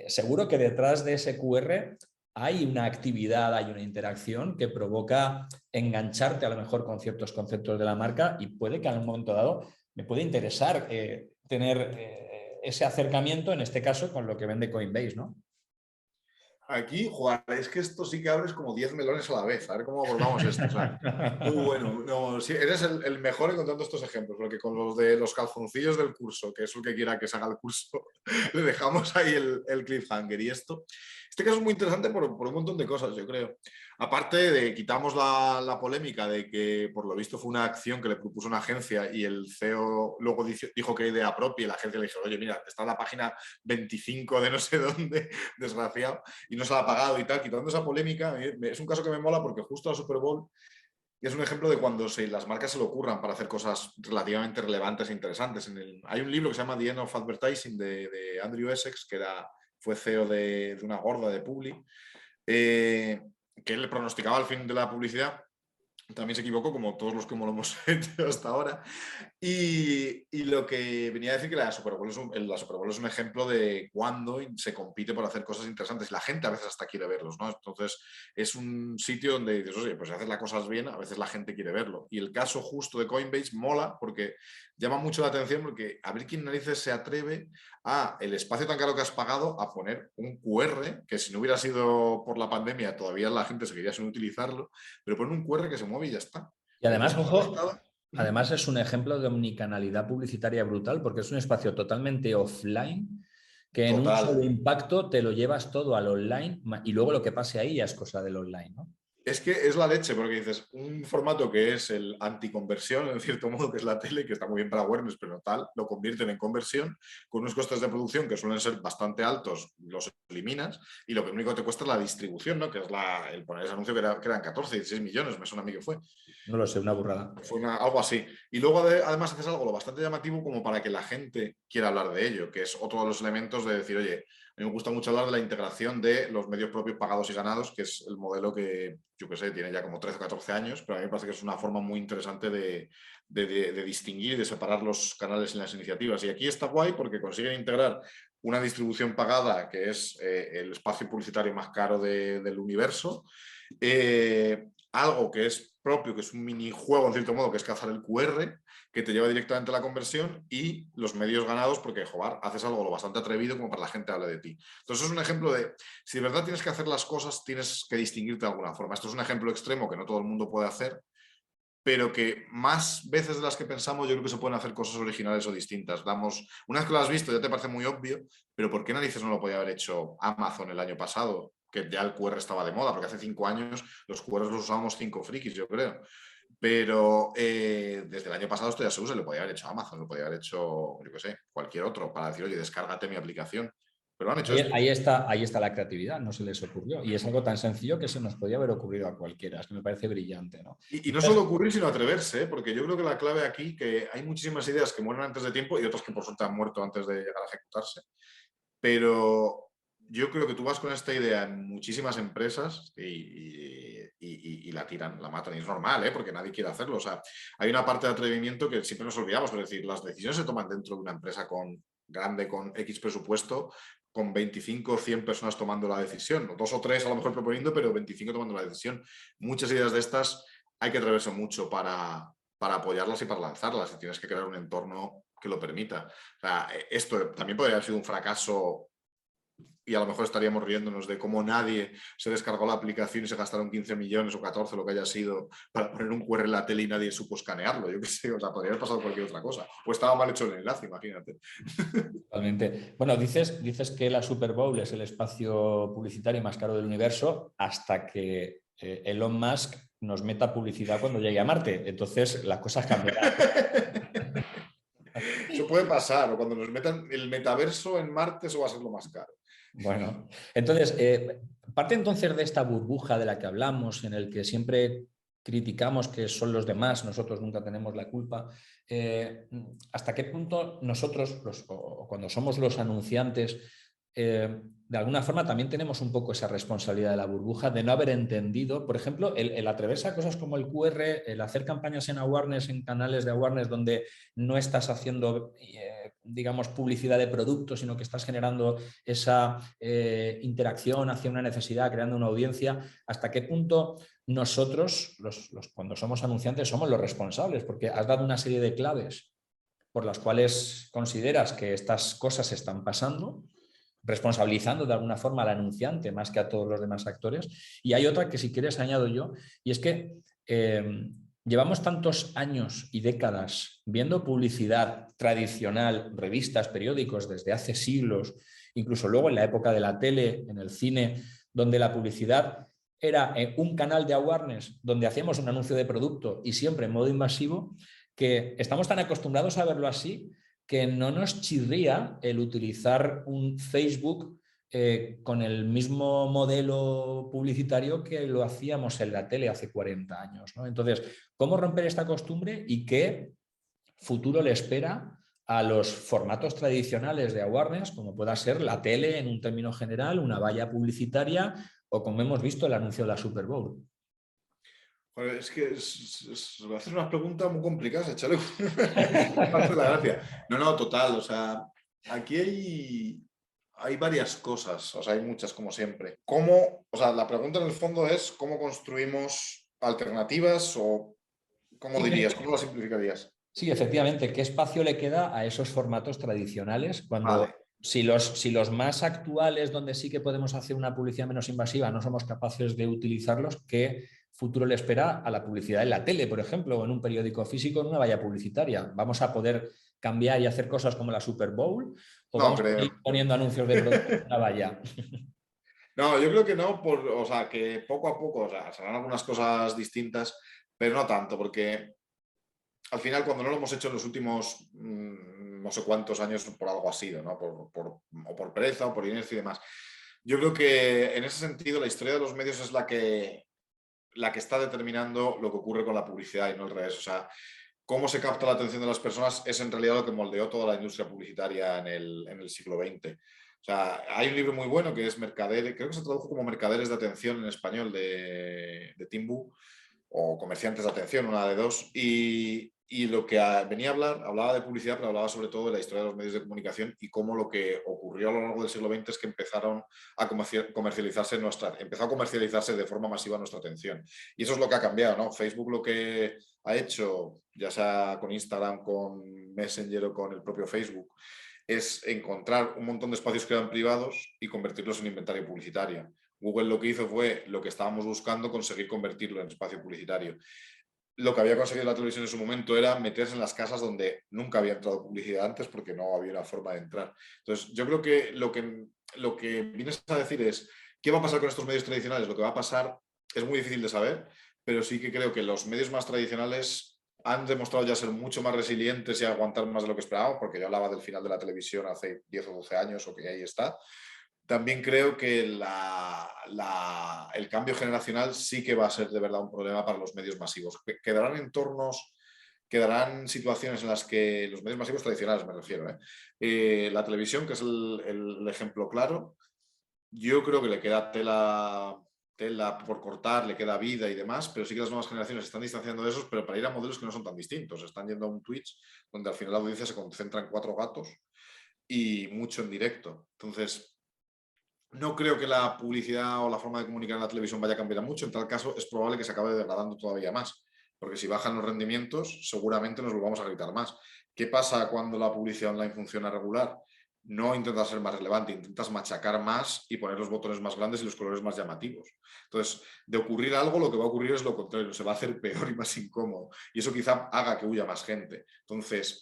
seguro que detrás de ese QR hay una actividad, hay una interacción que provoca engancharte a lo mejor con ciertos conceptos de la marca y puede que en un momento dado me puede interesar tener ese acercamiento, en este caso, con lo que vende Coinbase, ¿no? Aquí, Juan, es que esto sí que abres como 10 melones a la vez. A ver cómo abordamos esto. O sea, muy bueno. No, sí, eres el mejor encontrando estos ejemplos, porque con los de los calzoncillos del curso, que es el que quiera que se haga el curso, le dejamos ahí el cliffhanger. Y este caso es muy interesante por un montón de cosas, yo creo. Aparte de quitamos la polémica de que por lo visto fue una acción que le propuso una agencia y el CEO luego dijo que idea propia y la agencia le dijo, oye, mira, está en la página 25 de no sé dónde, desgraciado, y no se la ha pagado y tal, quitando esa polémica, es un caso que me mola porque justo la Super Bowl es un ejemplo de cuando las marcas se le ocurran para hacer cosas relativamente relevantes e interesantes. Hay un libro que se llama The End of Advertising de Andrew Essex, que fue CEO de una gorda de Publi, que él pronosticaba el fin de la publicidad. También se equivocó, como todos los que lo hemos hecho hasta ahora. Y lo que venía a decir que la Super Bowl es un ejemplo de cuando se compite por hacer cosas interesantes. La gente a veces hasta quiere verlos, ¿no? Entonces es un sitio donde dices, oye, pues si haces las cosas bien, a veces la gente quiere verlo. Y el caso justo de Coinbase mola porque llama mucho la atención porque a ver quién narices se atreve a el espacio tan caro que has pagado a poner un QR, que si no hubiera sido por la pandemia todavía la gente seguiría sin utilizarlo, pero poner un QR que se mueve y ya está. Y además, Dices, ojo, además es un ejemplo de omnicanalidad publicitaria brutal porque es un espacio totalmente offline que en un total. solo impacto te lo llevas todo al online y luego lo que pase ahí ya es cosa del online, ¿no? Es que es la leche, porque dices, un formato que es el anticonversión, en cierto modo, que es la tele, que está muy bien para awareness, pero tal, lo convierten en conversión, con unos costes de producción que suelen ser bastante altos, los eliminas, y lo que único que te cuesta es la distribución, ¿no? Que es el poner ese anuncio que eran 14, 16 millones, me suena a mí que fue. No lo sé, una burrada. Fue algo así. Y luego además haces algo lo bastante llamativo como para que la gente quiera hablar de ello, que es otro de los elementos de decir, oye, a mí me gusta mucho hablar de la integración de los medios propios pagados y ganados, que es el modelo que, yo qué sé, tiene ya como 13 o 14 años, pero a mí me parece que es una forma muy interesante de distinguir y de separar los canales y las iniciativas. Y aquí está guay porque consiguen integrar una distribución pagada, que es el espacio publicitario más caro del universo, algo que es propio, que es un minijuego en cierto modo, que es cazar el QR, que te lleva directamente a la conversión, y los medios ganados, porque, joder, haces algo lo bastante atrevido como para que la gente hable de ti. Entonces es un ejemplo de, si de verdad tienes que hacer las cosas, tienes que distinguirte de alguna forma. Esto es un ejemplo extremo que no todo el mundo puede hacer, pero que más veces de las que pensamos yo creo que se pueden hacer cosas originales o distintas. Una vez que lo has visto ya te parece muy obvio, pero ¿por qué narices no lo podía haber hecho Amazon el año pasado? Que ya el QR estaba de moda, porque hace 5 años los QRs los usábamos 5 frikis, yo creo. Pero desde el año pasado esto ya se usa, lo podía haber hecho Amazon, lo podía haber hecho, yo qué sé, cualquier otro, para decir, oye, descárgate mi aplicación. Pero han hecho esto. Ahí está la creatividad, no se les ocurrió. Y es algo tan sencillo que se nos podía haber ocurrido a cualquiera. Es que me parece brillante, ¿no? Y no solo ocurrir, sino atreverse, ¿eh? Porque yo creo que la clave aquí, que hay muchísimas ideas que mueren antes de tiempo y otras que por suerte han muerto antes de llegar a ejecutarse. Pero yo creo que tú vas con esta idea en muchísimas empresas y la tiran, la matan. Y es normal, ¿eh? Porque nadie quiere hacerlo. O sea, hay una parte de atrevimiento que siempre nos olvidamos. Es decir, las decisiones se toman dentro de una empresa grande, con X presupuesto, con 25 o 100 personas tomando la decisión. O 2 o 3 a lo mejor proponiendo, pero 25 tomando la decisión. Muchas ideas de estas hay que atreverse mucho para apoyarlas y para lanzarlas. Y tienes que crear un entorno que lo permita. O sea, esto también podría haber sido un fracaso y a lo mejor estaríamos riéndonos de cómo nadie se descargó la aplicación y se gastaron 15 millones o 14, lo que haya sido, para poner un QR en la tele y nadie supo escanearlo. Yo qué sé, o sea, podría haber pasado cualquier otra cosa. O estaba mal hecho el enlace, imagínate. Totalmente. Bueno, dices que la Super Bowl es el espacio publicitario más caro del universo hasta que Elon Musk nos meta publicidad cuando llegue a Marte. Entonces, las cosas cambiarán. Eso puede pasar, o cuando nos metan el metaverso en Marte, eso va a ser lo más caro. Bueno, entonces, parte entonces de esta burbuja de la que hablamos, en el que siempre criticamos que son los demás, nosotros nunca tenemos la culpa. ¿Hasta qué punto nosotros, cuando somos los anunciantes, de alguna forma también tenemos un poco esa responsabilidad de la burbuja de no haber entendido, por ejemplo, el atreverse a cosas como el QR, el hacer campañas en awareness, en canales de awareness donde no estás haciendo, digamos, publicidad de productos, sino que estás generando esa interacción hacia una necesidad, creando una audiencia? ¿Hasta qué punto nosotros, cuando somos anunciantes, somos los responsables? Porque has dado una serie de claves por las cuales consideras que estas cosas están pasando, responsabilizando de alguna forma al anunciante más que a todos los demás actores. Y hay otra que, si quieres, añado yo, y es que llevamos tantos años y décadas viendo publicidad tradicional, revistas, periódicos, desde hace siglos, incluso luego en la época de la tele, en el cine, donde la publicidad era un canal de awareness donde hacíamos un anuncio de producto y siempre en modo invasivo, que estamos tan acostumbrados a verlo así que no nos chirría el utilizar un Facebook con el mismo modelo publicitario que lo hacíamos en la tele hace 40 años, ¿no? Entonces, ¿cómo romper esta costumbre y qué futuro le espera a los formatos tradicionales de awareness, como pueda ser la tele en un término general, una valla publicitaria o, como hemos visto, el anuncio de la Super Bowl? Joder, es que haces unas preguntas muy complicadas, échale. Parte de la gracia. No, total. O sea, aquí hay varias cosas, o sea, hay muchas como siempre. O sea, la pregunta en el fondo es cómo construimos alternativas o cómo Sí, dirías, cómo lo simplificarías. sí, efectivamente. ¿Qué espacio le queda a esos formatos tradicionales cuando, Vale. si los más actuales, donde sí que podemos hacer una publicidad menos invasiva, no somos capaces de utilizarlos? ¿Qué futuro le espera a la publicidad en la tele, por ejemplo, o en un periódico físico, en una valla publicitaria? ¿Vamos a poder cambiar y hacer cosas como la Super Bowl o No vamos a seguir creo. poniendo anuncios de productos en una valla? No, yo creo que no, o sea, que poco a poco, o sea, serán algunas cosas distintas, pero no tanto, porque al final cuando no lo hemos hecho en los últimos no sé cuántos años, por algo ha sido, ¿no? O por pereza o por inercia y demás. Yo creo que en ese sentido la historia de los medios es la que está determinando lo que ocurre con la publicidad y no al revés. O sea, cómo se capta la atención de las personas es en realidad lo que moldeó toda la industria publicitaria en el siglo XX. O sea, hay un libro muy bueno que es Mercader, creo que se tradujo como Mercaderes de Atención en español de Tim Wu, o Comerciantes de Atención, una de dos, y lo que venía a hablar, hablaba de publicidad, pero hablaba sobre todo de la historia de los medios de comunicación y cómo lo que ocurrió a lo largo del siglo XX es que empezaron a empezó a comercializarse de forma masiva nuestra atención. Y eso es lo que ha cambiado, ¿no? Facebook lo que ha hecho, ya sea con Instagram, con Messenger o con el propio Facebook, es encontrar un montón de espacios que eran privados y convertirlos en inventario publicitario. Google lo que hizo fue lo que estábamos buscando, conseguir convertirlo en espacio publicitario. Lo que había conseguido la televisión en su momento era meterse en las casas donde nunca había entrado publicidad antes porque no había una forma de entrar. Entonces, yo creo que lo que vienes a decir es, ¿qué va a pasar con estos medios tradicionales? Lo que va a pasar es muy difícil de saber, pero sí que creo que los medios más tradicionales han demostrado ya ser mucho más resilientes y aguantar más de lo que esperábamos, porque yo hablaba del final de la televisión hace 10 o 12 años, o que ahí está. También creo que el cambio generacional sí que va a ser de verdad un problema para los medios masivos. Quedarán entornos, quedarán situaciones en las que los medios masivos tradicionales, me refiero, la televisión, que es el ejemplo claro, yo creo que le queda tela por cortar, le queda vida y demás, pero sí que las nuevas generaciones se están distanciando de esos, pero para ir a modelos que no son tan distintos. Están yendo a un Twitch donde al final la audiencia se concentra en 4 gatos y mucho en directo. Entonces, no creo que la publicidad o la forma de comunicar en la televisión vaya a cambiar mucho. En tal caso, es probable que se acabe degradando todavía más. Porque si bajan los rendimientos, seguramente nos volvamos a gritar más. ¿Qué pasa cuando la publicidad online funciona regular? No intentas ser más relevante, intentas machacar más y poner los botones más grandes y los colores más llamativos. Entonces, de ocurrir algo, lo que va a ocurrir es lo contrario, se va a hacer peor y más incómodo. Y eso quizá haga que huya más gente. Entonces,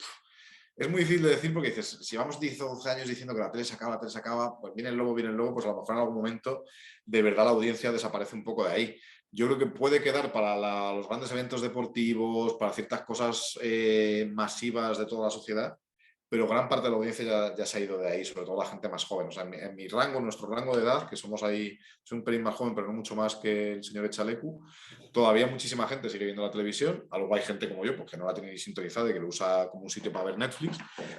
es muy difícil de decir porque dices, si vamos 10 o 12 años diciendo que la tele se acaba, pues viene el lobo, pues a lo mejor en algún momento de verdad la audiencia desaparece un poco de ahí. Yo creo que puede quedar para los grandes eventos deportivos, para ciertas cosas masivas de toda la sociedad, pero gran parte de la audiencia ya se ha ido de ahí, sobre todo la gente más joven. O sea, en mi rango, en nuestro rango de edad, que somos ahí, soy un pelín más joven, pero no mucho más que el señor Echalecu, todavía muchísima gente sigue viendo la televisión. Luego hay gente como yo, porque no la tiene ni sintonizada y que lo usa como un sitio para ver Netflix,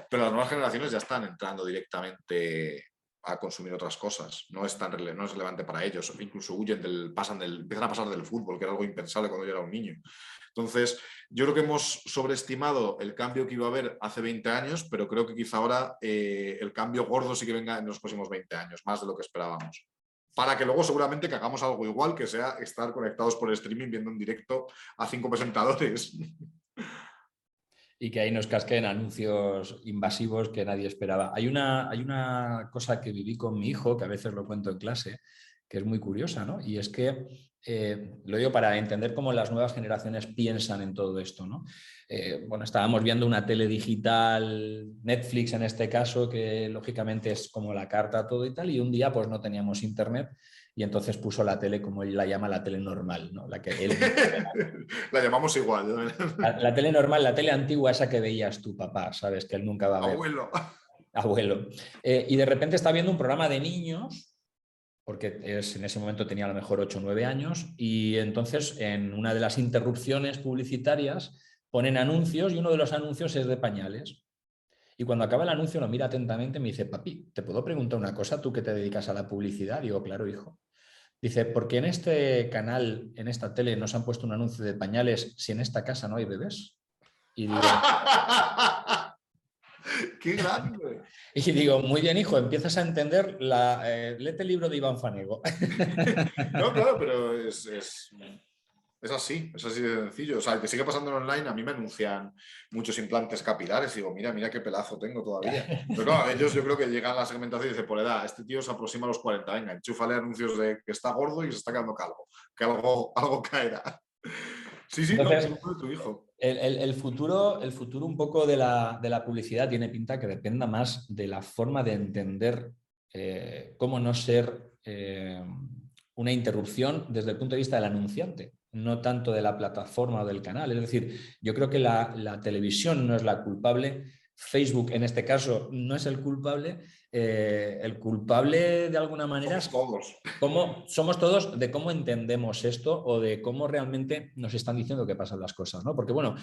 pero las nuevas generaciones ya están entrando directamente a consumir otras cosas. No es relevante para ellos. Incluso empiezan a pasar del fútbol, que era algo impensable cuando yo era un niño. Entonces, yo creo que hemos sobreestimado el cambio que iba a haber hace 20 años, pero creo que quizá ahora el cambio gordo sí que venga en los próximos 20 años, más de lo que esperábamos. Para que luego seguramente que hagamos algo igual, que sea estar conectados por streaming viendo en directo a 5 presentadores. Y que ahí nos casquen anuncios invasivos que nadie esperaba. Hay una cosa que viví con mi hijo, que a veces lo cuento en clase, que es muy curiosa, ¿no? Y es que, lo digo para entender cómo las nuevas generaciones piensan en todo esto, ¿no? Bueno, estábamos viendo una tele digital, Netflix en este caso, que lógicamente es como la carta, todo y tal, y un día pues no teníamos internet y entonces puso la tele como él la llama, la tele normal, ¿no? La que él La llamamos igual, ¿no? la tele normal, la tele antigua, esa que veías tu papá, sabes que él nunca va a ver. Abuelo. Abuelo. Y de repente está viendo un programa de niños, porque en ese momento tenía a lo mejor 8 o 9 años, y entonces en una de las interrupciones publicitarias ponen anuncios y uno de los anuncios es de pañales. Y cuando acaba el anuncio lo mira atentamente y me dice, papi, ¿te puedo preguntar una cosa? ¿Tú que te dedicas a la publicidad? Digo, claro, hijo. Dice, ¿por qué en este canal, en esta tele, nos han puesto un anuncio de pañales si en esta casa no hay bebés? Y digo, ¡Qué grande! muy bien, hijo, empiezas a entender léete el libro de Iván Fanego. No, claro, pero es así de sencillo. O sea, que sigue pasando en online, a mí me anuncian muchos implantes capilares y digo, mira qué pelazo tengo todavía. Pero claro, ellos yo creo que llegan a la segmentación y dicen, por edad, este tío se aproxima a los 40, venga, enchúfale anuncios de que está gordo y se está quedando calvo, que algo caerá. Sí, no, Entonces, qué bueno tu hijo. el futuro un poco de la publicidad tiene pinta que dependa más de la forma de entender cómo no ser una interrupción desde el punto de vista del anunciante, no tanto de la plataforma o del canal. Es decir, yo creo que la televisión no es la culpable, Facebook en este caso no es el culpable de alguna manera somos todos de cómo entendemos esto o de cómo realmente nos están diciendo que pasan las cosas, ¿no? Porque bueno,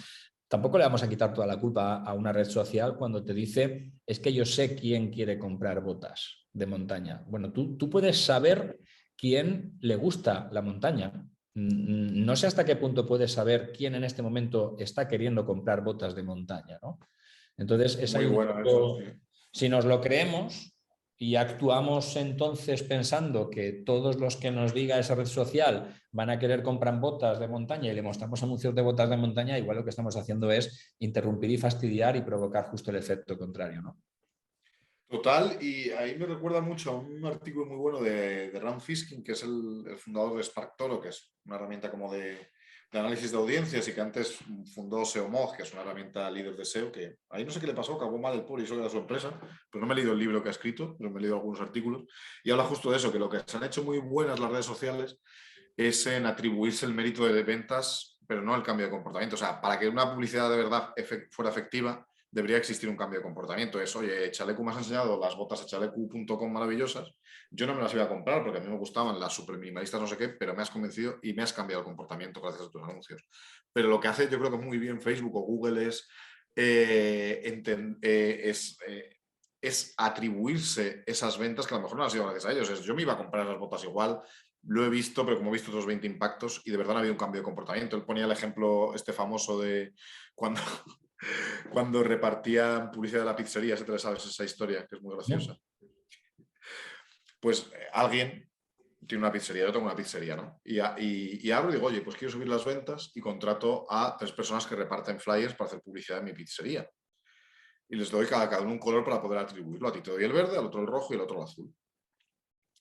tampoco le vamos a quitar toda la culpa a una red social cuando te dice es que yo sé quién quiere comprar botas de montaña. Bueno, tú puedes saber quién le gusta la montaña. No sé hasta qué punto puedes saber quién en este momento está queriendo comprar botas de montaña, ¿no? Entonces, es Muy ahí un bueno eso, poco, sí. si nos lo creemos y actuamos entonces pensando que todos los que nos diga esa red social van a querer comprar botas de montaña y le mostramos anuncios de botas de montaña, igual lo que estamos haciendo es interrumpir y fastidiar y provocar justo el efecto contrario, ¿no? Total, y ahí me recuerda mucho a un artículo muy bueno de Rand Fishkin, que es el fundador de SparkToro, que es una herramienta como de análisis de audiencias y que antes fundó SEOmoz, que es una herramienta líder de SEO, que ahí no sé qué le pasó, acabó mal el pobre y solo era su empresa, pero no me he leído el libro que ha escrito, pero me he leído algunos artículos, y habla justo de eso, que lo que se han hecho muy buenas las redes sociales es en atribuirse el mérito de ventas, pero no el cambio de comportamiento. O sea, para que una publicidad de verdad fuera efectiva, debería existir un cambio de comportamiento. Es, oye, Chalecu me has enseñado las botas de chalecu.com maravillosas, yo no me las iba a comprar porque a mí me gustaban las super minimalistas no sé qué, pero me has convencido y me has cambiado el comportamiento gracias a tus anuncios. Pero lo que hace yo creo que muy bien Facebook o Google es atribuirse esas ventas que a lo mejor no han sido gracias a ellos. Yo me iba a comprar las botas igual, lo he visto, pero como he visto otros 20 impactos y de verdad no ha habido un cambio de comportamiento. Él ponía el ejemplo este famoso de cuando, cuando repartían publicidad de la pizzería, si te sabes esa historia, que es muy graciosa. Pues alguien tiene una pizzería, yo tengo una pizzería, ¿no? Y abro y digo, oye, pues quiero subir las ventas y contrato a 3 personas que reparten flyers para hacer publicidad en mi pizzería. Y les doy cada uno un color para poder atribuirlo. A ti te doy el verde, al otro el rojo y al otro el azul.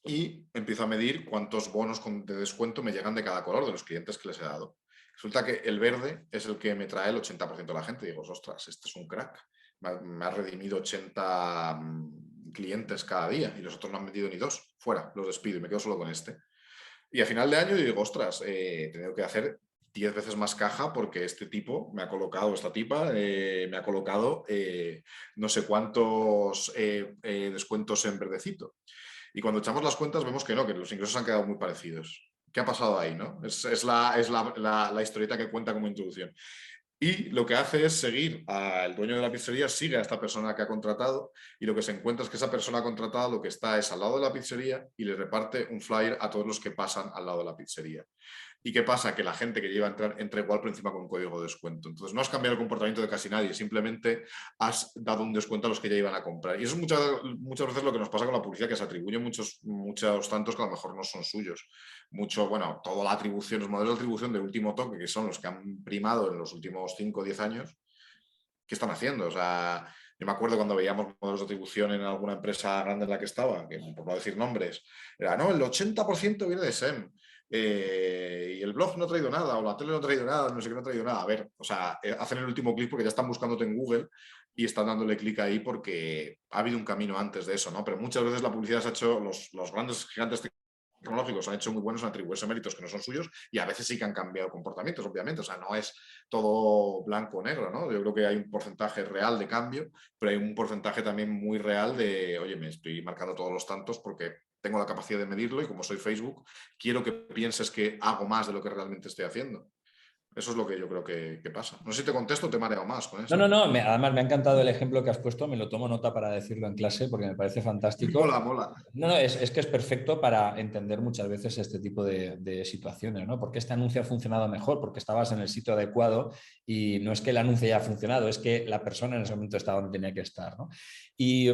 Y empiezo a medir cuántos bonos de descuento me llegan de cada color de los clientes que les he dado. Resulta que el verde es el que me trae el 80% de la gente. Y digo, ostras, este es un crack. Me ha redimido 80 clientes cada día y los otros no han metido ni 2. Fuera, los despido y me quedo solo con este. Y a final de año digo, ostras, he tenido que hacer 10 veces más caja porque este tipo me ha colocado, esta tipa me ha colocado no sé cuántos descuentos en verdecito. Y cuando echamos las cuentas vemos que no, que los ingresos han quedado muy parecidos. ¿Qué ha pasado ahí? ¿No? Es la historieta que cuenta como introducción. Y lo que hace es seguir al dueño de la pizzería, sigue a esta persona que ha contratado y lo que se encuentra es que esa persona contratada lo que está es al lado de la pizzería y le reparte un flyer a todos los que pasan al lado de la pizzería. ¿Y qué pasa? Que la gente que lleva a entrar entra igual por encima con un código de descuento. Entonces no has cambiado el comportamiento de casi nadie, simplemente has dado un descuento a los que ya iban a comprar. Y eso es muchas veces lo que nos pasa con la publicidad, que se atribuye muchos tantos que a lo mejor no son suyos. Bueno, toda la atribución, los modelos de atribución del último toque, que son los que han primado en los últimos 5 o 10 años, ¿qué están haciendo? O sea, yo me acuerdo cuando veíamos modelos de atribución en alguna empresa grande en la que estaba, que por no decir nombres, era, no, el 80% viene de SEM. Y el blog no ha traído nada, o la tele no ha traído nada, no sé qué no ha traído nada. A ver, o sea, hacen el último clic porque ya están buscándote en Google y están dándole clic ahí porque ha habido un camino antes de eso, ¿no? Pero muchas veces la publicidad se ha hecho, los grandes gigantes tecnológicos han hecho muy buenos en atribuirse méritos que no son suyos y a veces sí que han cambiado comportamientos, obviamente. O sea, no es todo blanco o negro, ¿no? Yo creo que hay un porcentaje real de cambio, pero hay un porcentaje también muy real de, oye, me estoy marcando todos los tantos porque tengo la capacidad de medirlo y como soy Facebook, quiero que pienses que hago más de lo que realmente estoy haciendo. Eso es lo que yo creo que pasa. No sé si te contesto o te he mareado más con No, esto. no, no. Además, me ha encantado el ejemplo que has puesto. Me lo tomo nota para decirlo en clase porque me parece fantástico. Mola, mola. No, no, es que es perfecto para entender muchas veces este tipo de situaciones, ¿no? Porque este anuncio ha funcionado mejor, porque estabas en el sitio adecuado y no es que el anuncio haya funcionado, es que la persona en ese momento estaba donde tenía que estar, ¿no? Y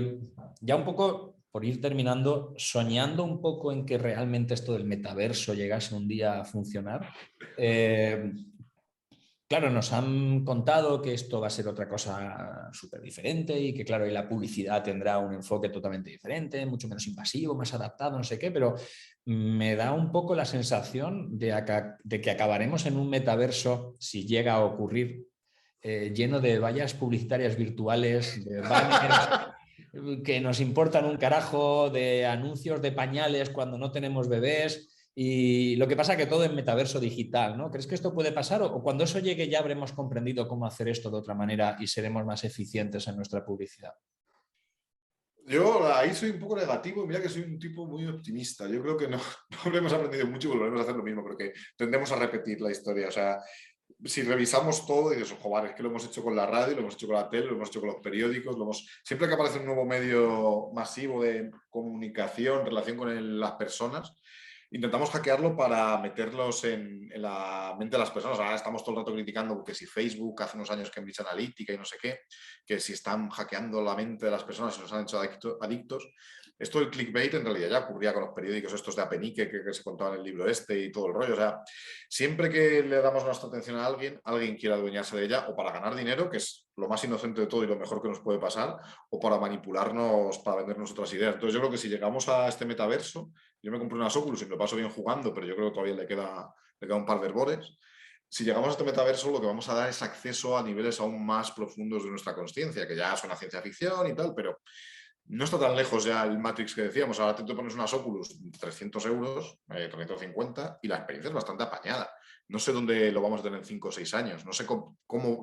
ya un poco, por ir terminando, soñando un poco en que realmente esto del metaverso llegase un día a funcionar. Claro, nos han contado que esto va a ser otra cosa súper diferente y que, claro, y la publicidad tendrá un enfoque totalmente diferente, mucho menos invasivo, más adaptado, no sé qué, pero me da un poco la sensación de que acabaremos en un metaverso, si llega a ocurrir, lleno de vallas publicitarias virtuales, de banners, que nos importan un carajo, de anuncios de pañales cuando no tenemos bebés. Y lo que pasa es que todo en metaverso digital, ¿no? ¿Crees que esto puede pasar o cuando eso llegue ya habremos comprendido cómo hacer esto de otra manera y seremos más eficientes en nuestra publicidad? Yo ahí soy un poco negativo y mira que soy un tipo muy optimista. Yo creo que no, no habremos aprendido mucho y volveremos a hacer lo mismo. Creo que tendemos a repetir la historia. O sea, si revisamos todo y dices, joder, es que lo hemos hecho con la radio, lo hemos hecho con la tele, lo hemos hecho con los periódicos, siempre que aparece un nuevo medio masivo de comunicación, relación con las personas, intentamos hackearlo para meterlos en la mente de las personas. Ahora estamos todo el rato criticando que si Facebook hace unos años Cambridge Analytica y no sé qué, que si están hackeando la mente de las personas y nos han hecho adictos. Esto del clickbait en realidad ya ocurría con los periódicos estos de Apenique que se contaban en el libro este y todo el rollo. O sea, siempre que le damos nuestra atención a alguien quiere adueñarse de ella o para ganar dinero, que es lo más inocente de todo y lo mejor que nos puede pasar, o para manipularnos, para vendernos otras ideas. Entonces yo creo que si llegamos a este metaverso, yo me compré unas Oculus y me lo paso bien jugando, pero yo creo que todavía le queda un par de herbores. Si llegamos a este metaverso, lo que vamos a dar es acceso a niveles aún más profundos de nuestra consciencia, que ya es una ciencia ficción y tal, pero no está tan lejos ya el Matrix que decíamos. Ahora te pones unas Oculus 300 euros, 350, y la experiencia es bastante apañada. No sé dónde lo vamos a tener en 5 o 6 años. No sé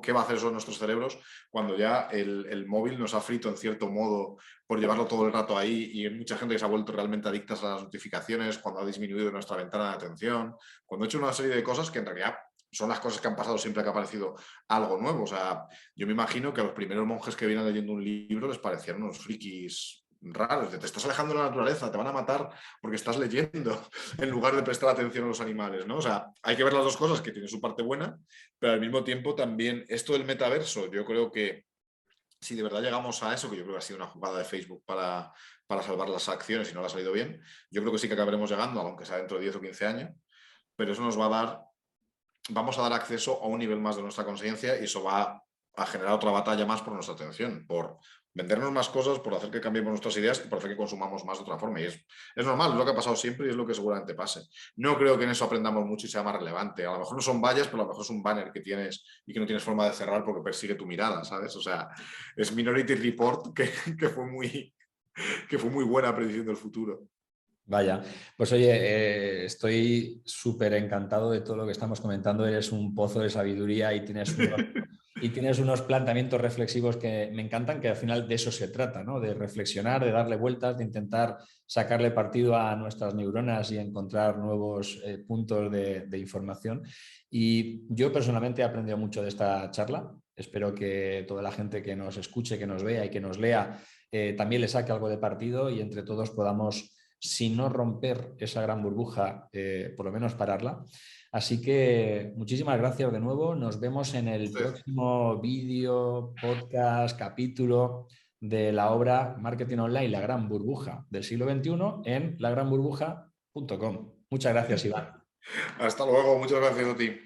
qué va a hacer eso en nuestros cerebros cuando ya el móvil nos ha frito en cierto modo por llevarlo todo el rato ahí y hay mucha gente que se ha vuelto realmente adictas a las notificaciones, cuando ha disminuido nuestra ventana de atención, cuando ha hecho una serie de cosas que en realidad son las cosas que han pasado siempre que ha aparecido algo nuevo. O sea, yo me imagino que a los primeros monjes que vienen leyendo un libro les parecían unos frikis raros, te estás alejando de la naturaleza, te van a matar porque estás leyendo en lugar de prestar atención a los animales, ¿no? O sea, hay que ver las dos cosas, que tienen su parte buena, pero al mismo tiempo también esto del metaverso, yo creo que si de verdad llegamos a eso, que yo creo que ha sido una jugada de Facebook para salvar las acciones y no le ha salido bien, yo creo que sí que acabaremos llegando, aunque sea dentro de 10 o 15 años, pero eso nos va a dar, vamos a dar acceso a un nivel más de nuestra conciencia y eso va a generar otra batalla más por nuestra atención, por vendernos más cosas, por hacer que cambiemos nuestras ideas y por hacer que consumamos más de otra forma. Y es normal, es lo que ha pasado siempre y es lo que seguramente pase. No creo que en eso aprendamos mucho y sea más relevante. A lo mejor no son vallas, pero a lo mejor es un banner que tienes y que no tienes forma de cerrar porque persigue tu mirada, ¿sabes? O sea, es Minority Report que fue muy buena prediciendo el futuro. Vaya, pues oye, estoy súper encantado de todo lo que estamos comentando. Eres un pozo de sabiduría y tienes unos planteamientos reflexivos que me encantan, que al final de eso se trata, ¿no? De reflexionar, de darle vueltas, de intentar sacarle partido a nuestras neuronas y encontrar nuevos puntos de información. Y yo personalmente he aprendido mucho de esta charla. Espero que toda la gente que nos escuche, que nos vea y que nos lea también le saque algo de partido y entre todos podamos, si no romper esa gran burbuja, por lo menos pararla. Así que muchísimas gracias de nuevo. Nos vemos en el próximo vídeo, podcast, capítulo de la obra Marketing Online, la gran burbuja del siglo XXI en lagranburbuja.com. Muchas gracias, Iván. Hasta luego, muchas gracias a ti.